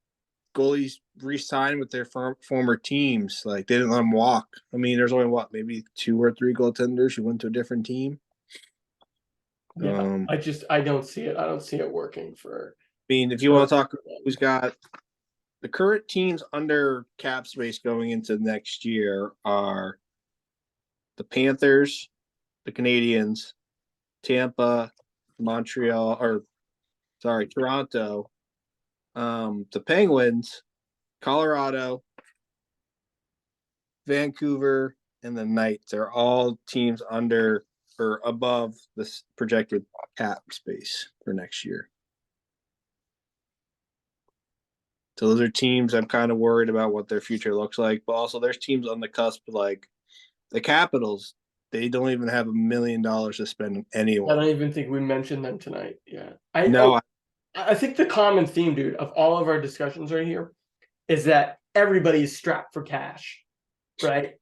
goalies re-signed with their former teams. Like they didn't let them walk. I mean, there's only maybe 2 or 3 goaltenders who went to a different team. Yeah, I I don't see it. I don't see it working for mean, if you want to talk, who's got the current teams under cap space going into next year are the Panthers, the Canadians, Tampa, Montreal, or sorry, Toronto, the Penguins, Colorado, Vancouver, and the Knights are all teams under or above this projected cap space for next year. So those are teams I'm kind of worried about what their future looks like. But also, there's teams on the cusp like the Capitals. They don't even have $1 million to spend I anyone. don't even think we mentioned them tonight. Yeah. No, I think the common theme, dude, of all of our discussions right here is that everybody is strapped for cash, right?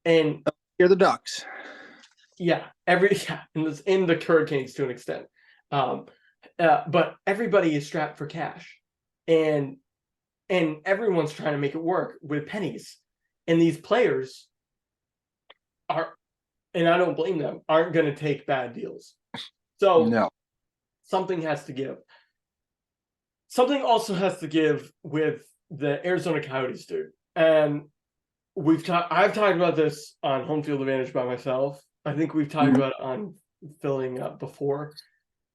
And you're the Ducks. yeah, in the Hurricanes to an extent, um, but everybody is strapped for cash, and everyone's trying to make it work with pennies, and these players are, and I don't blame them, aren't going to take bad deals. So No. something has to give. Something also has to give with the Arizona Coyotes, dude, and I've talked about this on Home Field Advantage by myself. I think we've talked about it on filling up before.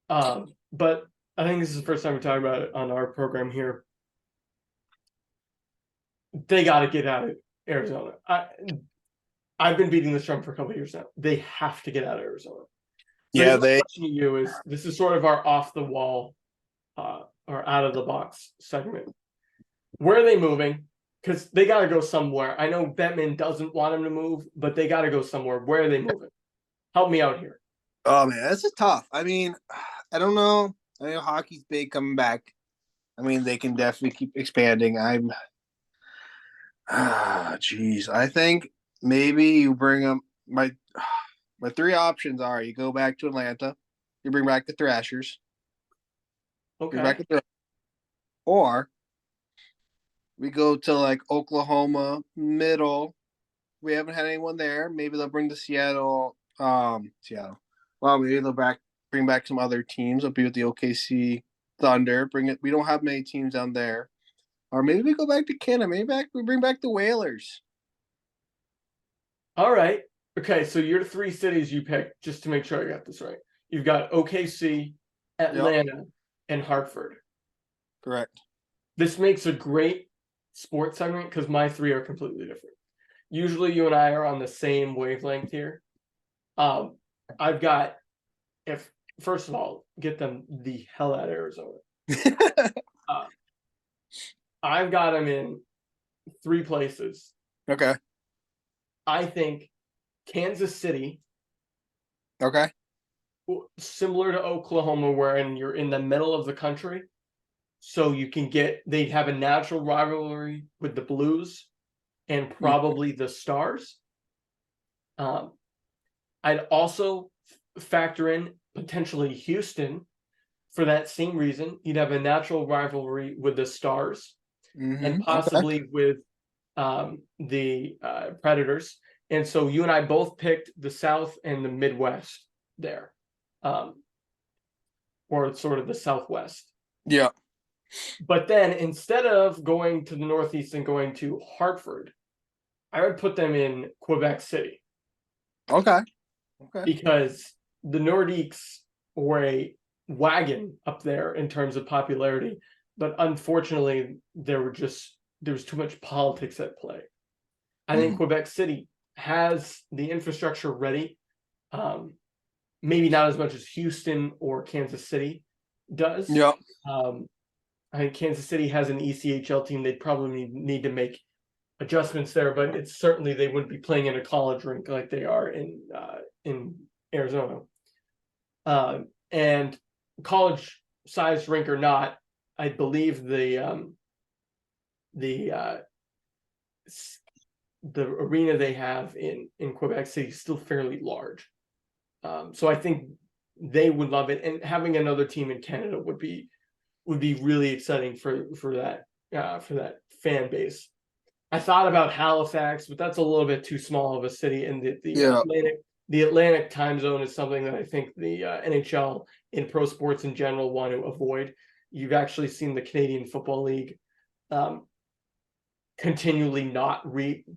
But I think this is the first time we talk about it on our program here. They got to get out of Arizona. I've been beating this drum for a couple of years now. They have to get out of Arizona. So Yeah, my question to you is: this is sort of our off the wall or out of the box segment. Where are they moving? Because they got to go somewhere. I know Bettman doesn't want them to move, but they got to go somewhere. Where are they moving? Help me out here. Oh man, this is tough. I mean, I don't know. I know hockey's big coming back. I mean, they can definitely keep expanding. Geez. I think maybe you bring them. My 3 options are: you go back to Atlanta, you bring back the Thrashers, bring back Okay. the Thrashers, or we go to like Oklahoma middle. We haven't had anyone there. Maybe they'll bring the Seattle. Seattle. Well, maybe they'll bring back some other teams. They'll be with the OKC Thunder. Bring it. We don't have many teams down there. Or maybe we go back to Canada. We bring back the Whalers. All right. Okay. So your 3 cities you picked, just to make sure I got this right. You've got OKC, Yep, Atlanta, and Hartford. correct. This makes a great sports segment because my 3 are completely different. Usually you and I are on the same wavelength here. I've got, if first of all, get them the hell out of Arizona. Uh, I've got them in 3 places. Okay. I think Kansas City, Okay. similar to Oklahoma, wherein you're in the middle of the country, so you can they'd have a natural rivalry with the Blues. and probably the Stars. I'd also factor in potentially Houston for that same reason. You'd have a natural rivalry with the Stars and Okay. possibly with the Predators. And so you and I both picked the South and the Midwest there, or sort of the Southwest. Yeah. But then instead of going to the Northeast and going to Hartford, I would put them in Quebec City. Okay. Because the Nordiques were a wagon up there in terms of popularity, but unfortunately there was too much politics at play. I think Quebec City has the infrastructure ready. Maybe not as much as Houston or Kansas City does. Yeah. I think Kansas City has an ECHL team. They'd probably need to make adjustments there, but it's certainly they wouldn't be playing in a college rink like they are in Arizona. And college-sized rink or not, I believe the arena they have in Quebec City is still fairly large. So I think they would love it, and having another team in Canada would be really exciting for that fan base. I thought about Halifax, but that's a little bit too small of a city, and the Atlantic time zone is something that I think the NHL and pro sports in general want to avoid. You've actually seen the Canadian Football League continually not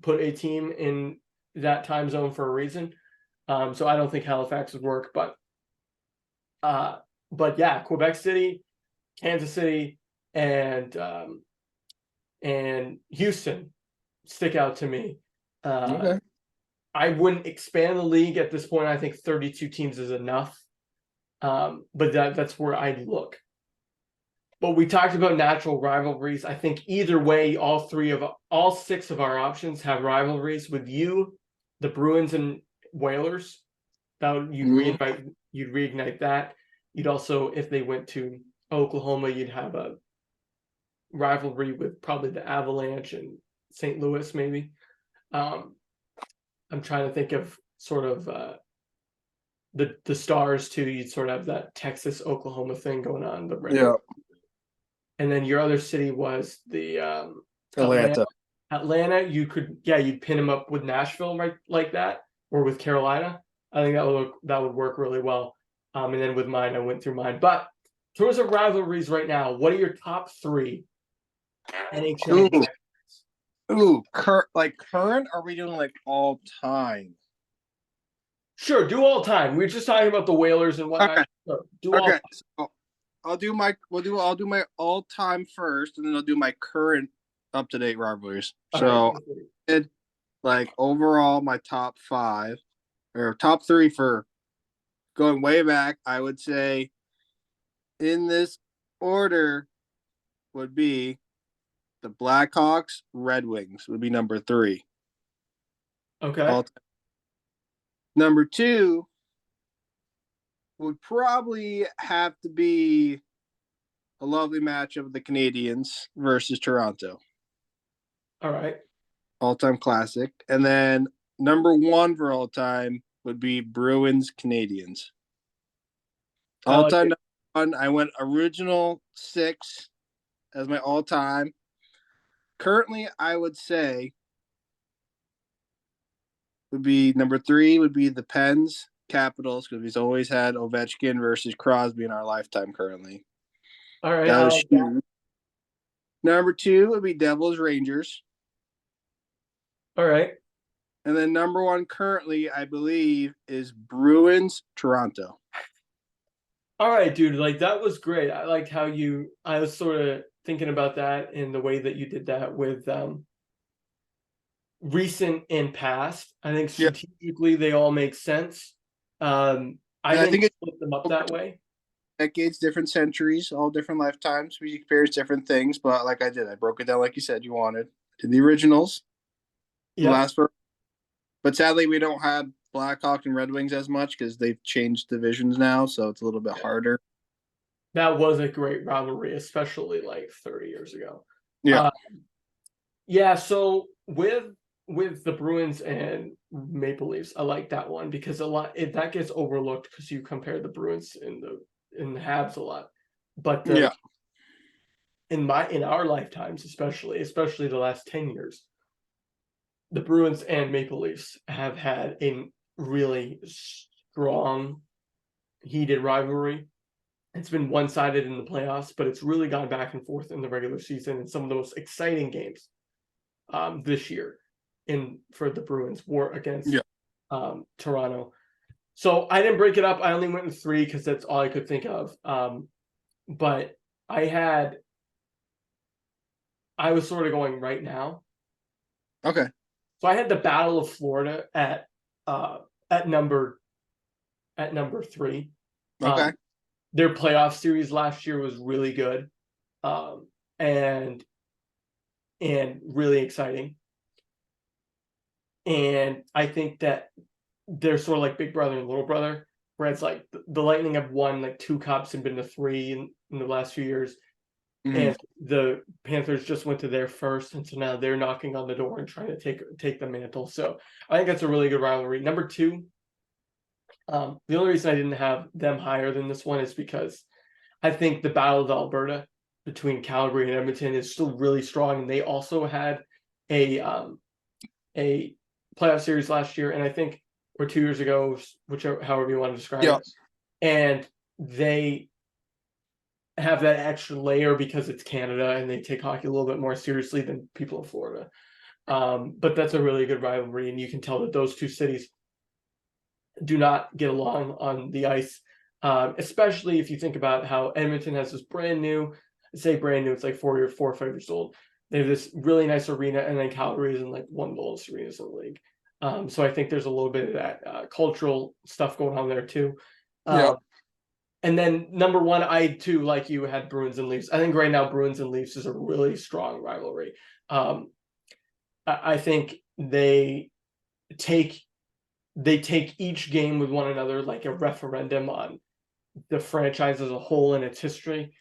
put a team in that time zone for a reason. So I don't think Halifax would work, but yeah, Quebec City, Kansas City, and Houston stick out to me. Okay. I wouldn't expand the league at this point. I think 32 teams is enough. But that's where I'd look. But we talked about natural rivalries. I think either way, all six of our options have rivalries. With you, the Bruins and Whalers, you'd reignite that. You'd also, if they went to Oklahoma, you'd have a rivalry with probably the Avalanche and St. Louis, maybe. I'm trying to think of sort of the Stars too. You'd sort of have that Texas Oklahoma thing going on. Yeah. And then your other city was the Atlanta. Atlanta. You'd pin them up with Nashville, right, like that, or with Carolina. I think that would work really well. And then with mine, I went through mine. But in terms of rivalries right now, what are your top three NHL? Current? Or are we doing like all time? Sure, do all time. We were just talking about the Whalers and whatnot. Okay. So do all time. So I'll do my all time first, and then I'll do my current up to date rivalries. So like overall my top 5 or top 3 for going way back, I would say in this order would be the Blackhawks, Red Wings would be number 3. Okay. Number 2 would probably have to be a lovely match of the Canadiens versus Toronto. All right. All-time classic. And then number 1 for all time would be Bruins Canadiens. All-time number 1, I went original 6 as my all-time. Currently, I would say would be number 3 would be the Pens Capitals, because we've always had Ovechkin versus Crosby in our lifetime currently. All right. Number 2 would be Devils Rangers. All right. And then number 1 currently, I believe, is Bruins Toronto. All right, dude. Like, that was great. I liked how I was sort of thinking about that in the way that you did that with recent and past. I think strategically they all make sense. I think it's split them up that way. Decades, different centuries, all different lifetimes. We experience different things, but like I did, I broke it down like you said you wanted. Did the originals. The last one. But sadly, we don't have Blackhawks and Red Wings as much because they've changed divisions now, so it's a little bit harder. That was a great rivalry, especially like 30 years ago. Yeah. So with with the Bruins and Maple Leafs, I like that one because that gets overlooked because you compare the Bruins and the Habs a lot, but Yeah. in our lifetimes, especially the last 10 years, the Bruins and Maple Leafs have had a really strong, heated rivalry. It's been one-sided in the playoffs, but it's really gone back and forth in the regular season and some of the most exciting games this year for the Bruins war against Toronto. So I didn't break it up. I only went in 3 because that's all I could think of. But I was sort of going right now. Okay. So I had the Battle of Florida at number 3. Okay. Their playoff series last year was really good, and really exciting. And I think that they're sort of like big brother and little brother, where it's like the Lightning have won like 2 cups and been to 3 in the last few years. And the Panthers just went to their first, and so now they're knocking on the door and trying to take the mantle. So I think that's a really good rivalry. Number 2, the only reason I didn't have them higher than this one is because I think the Battle of Alberta between Calgary and Edmonton is still really strong, and they also had a playoff series last year, and I think or 2 years ago, however you want to describe it, and they have that extra layer because it's Canada and they take hockey a little bit more seriously than people in Florida. But that's a really good rivalry, and you can tell that those 2 cities do not get along on the ice, especially if you think about how Edmonton has this brand new, it's like 4 or 5 years old. They have this really nice arena, and then Calgary is in like one of the oldest arenas in the league. So I think there's a little bit of that cultural stuff going on there too. And then number 1, I too, like you, had Bruins and Leafs. I think right now Bruins and Leafs is a really strong rivalry. I think they take each game with one another like a referendum on the franchise as a whole and its history,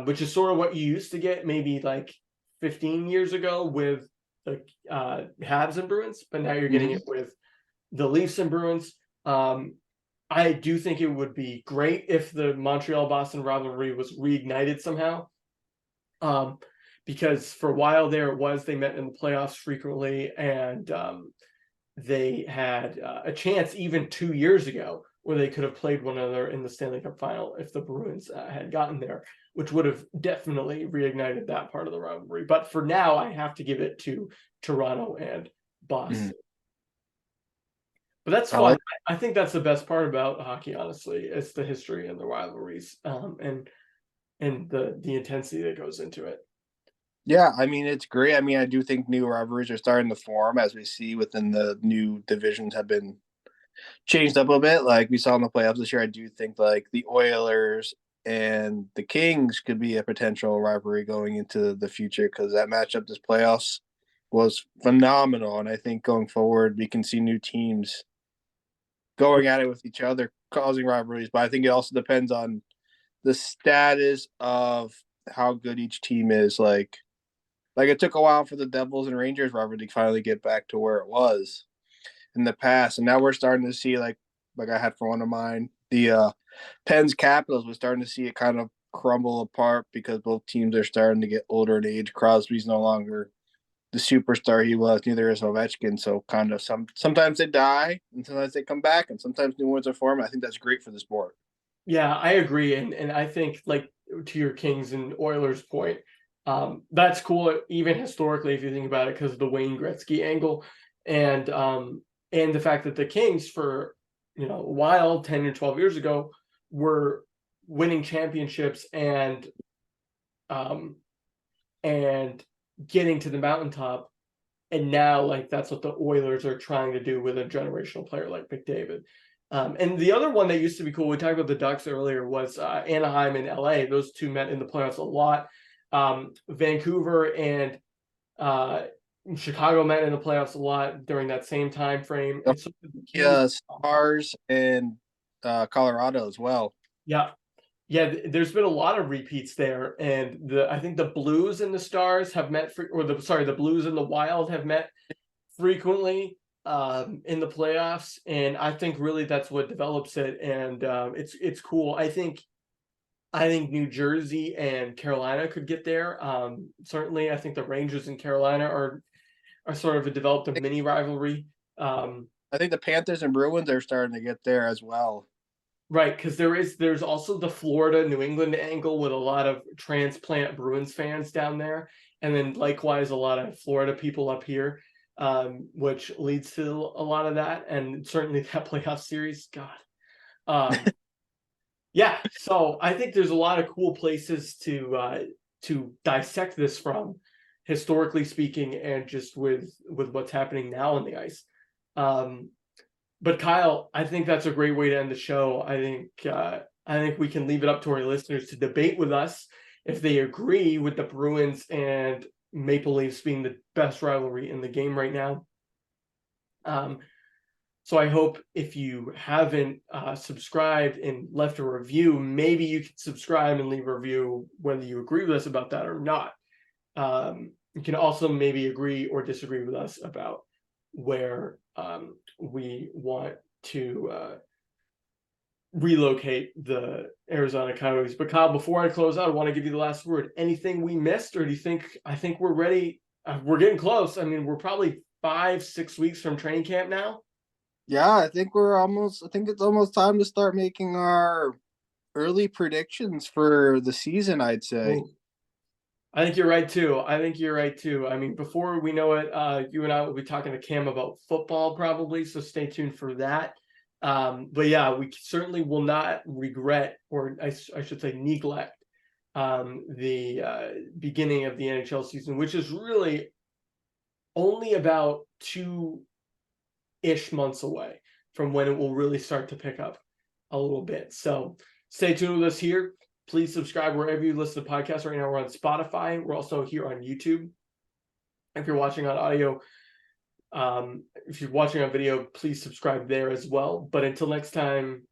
which is sort of what you used to get maybe like 15 years ago with the Habs and Bruins, but now you're getting it with the Leafs and Bruins. I do think it would be great if the Montreal-Boston rivalry was reignited somehow, because for a while there they met in the playoffs frequently, and they had a chance even 2 years ago where they could have played one another in the Stanley Cup final if the Bruins had gotten there, which would have definitely reignited that part of the rivalry. But for now, I have to give it to Toronto and Boston. But that's fun. I think that's the best part about hockey, honestly. It's the history and the rivalries, and the intensity that goes into it. Yeah, I mean, it's great. I mean, I do think new rivalries are starting to form, as we see within the new divisions have been changed up a bit. Like we saw in the playoffs this year, I do think like the Oilers and the Kings could be a potential rivalry going into the future, because that matchup this playoffs was phenomenal. And I think going forward, we can see new teams going at it with each other, causing rivalries. But I think it also depends on the status of how good each team is. Like it took a while for the Devils and Rangers rivalry to finally get back to where it was in the past, and now we're starting to see like I had for one of mine, the Pens Capitals. We're starting to see it kind of crumble apart because both teams are starting to get older in age. Crosby's no longer the superstar he was, neither is Ovechkin. So kind of sometimes they die and sometimes they come back, and sometimes new ones are formed. I think that's great for the sport. Yeah, I agree, and I think like to your Kings and Oilers point, that's cool even historically if you think about it, because of the Wayne Gretzky angle, and the fact that the Kings for a while 10 or 12 years ago were winning championships and getting to the mountaintop, and now like that's what the Oilers are trying to do with a generational player like McDavid. And the other one that used to be cool, we talked about the Ducks earlier, was Anaheim and LA. Those two met in the playoffs a lot. Vancouver and Chicago met in the playoffs a lot during that same time frame. And so Stars and Colorado as well. Yeah. There's been a lot of repeats there, and I think the Blues and the Stars have met the Blues and the Wild have met frequently in the playoffs, and I think really that's what develops it, and it's cool. I think New Jersey and Carolina could get there. Certainly, I think the Rangers and Carolina are sort of developed a mini rivalry. I think the Panthers and Bruins are starting to get there as well. Right, because there's also the Florida New England angle with a lot of transplant Bruins fans down there, and then likewise a lot of Florida people up here, which leads to a lot of that, and certainly that playoff series. God, yeah. So I think there's a lot of cool places to dissect this from, historically speaking, and just with what's happening now on the ice. But Kyle, I think that's a great way to end the show. I think we can leave it up to our listeners to debate with us if they agree with the Bruins and Maple Leafs being the best rivalry in the game right now. So I hope if you haven't subscribed and left a review, maybe you can subscribe and leave a review whether you agree with us about that or not. You can also maybe agree or disagree with us about where we want to relocate the Arizona Coyotes. But Kyle, before I close out, I want to give you the last word. Anything we missed, or do you think? I think we're ready. We're getting close. I mean, we're probably 5-6 weeks from training camp now. Yeah, I think it's almost time to start making our early predictions for the season, I'd say. Ooh. I think you're right too. I mean, before we know it, you and I will be talking to Cam about football probably, so stay tuned for that. But yeah, we certainly will not regret, or I should say neglect, the beginning of the NHL season, which is really only about 2-ish months away from when it will really start to pick up a little bit. So stay tuned with us here. Please subscribe wherever you listen to podcasts. Right now we're on Spotify. We're also here on YouTube. If you're watching on audio, if you're watching on video, please subscribe there as well. But until next time,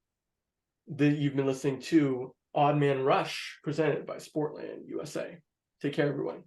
you've been listening to Odd Man Rush, presented by Sportland USA. Take care, everyone.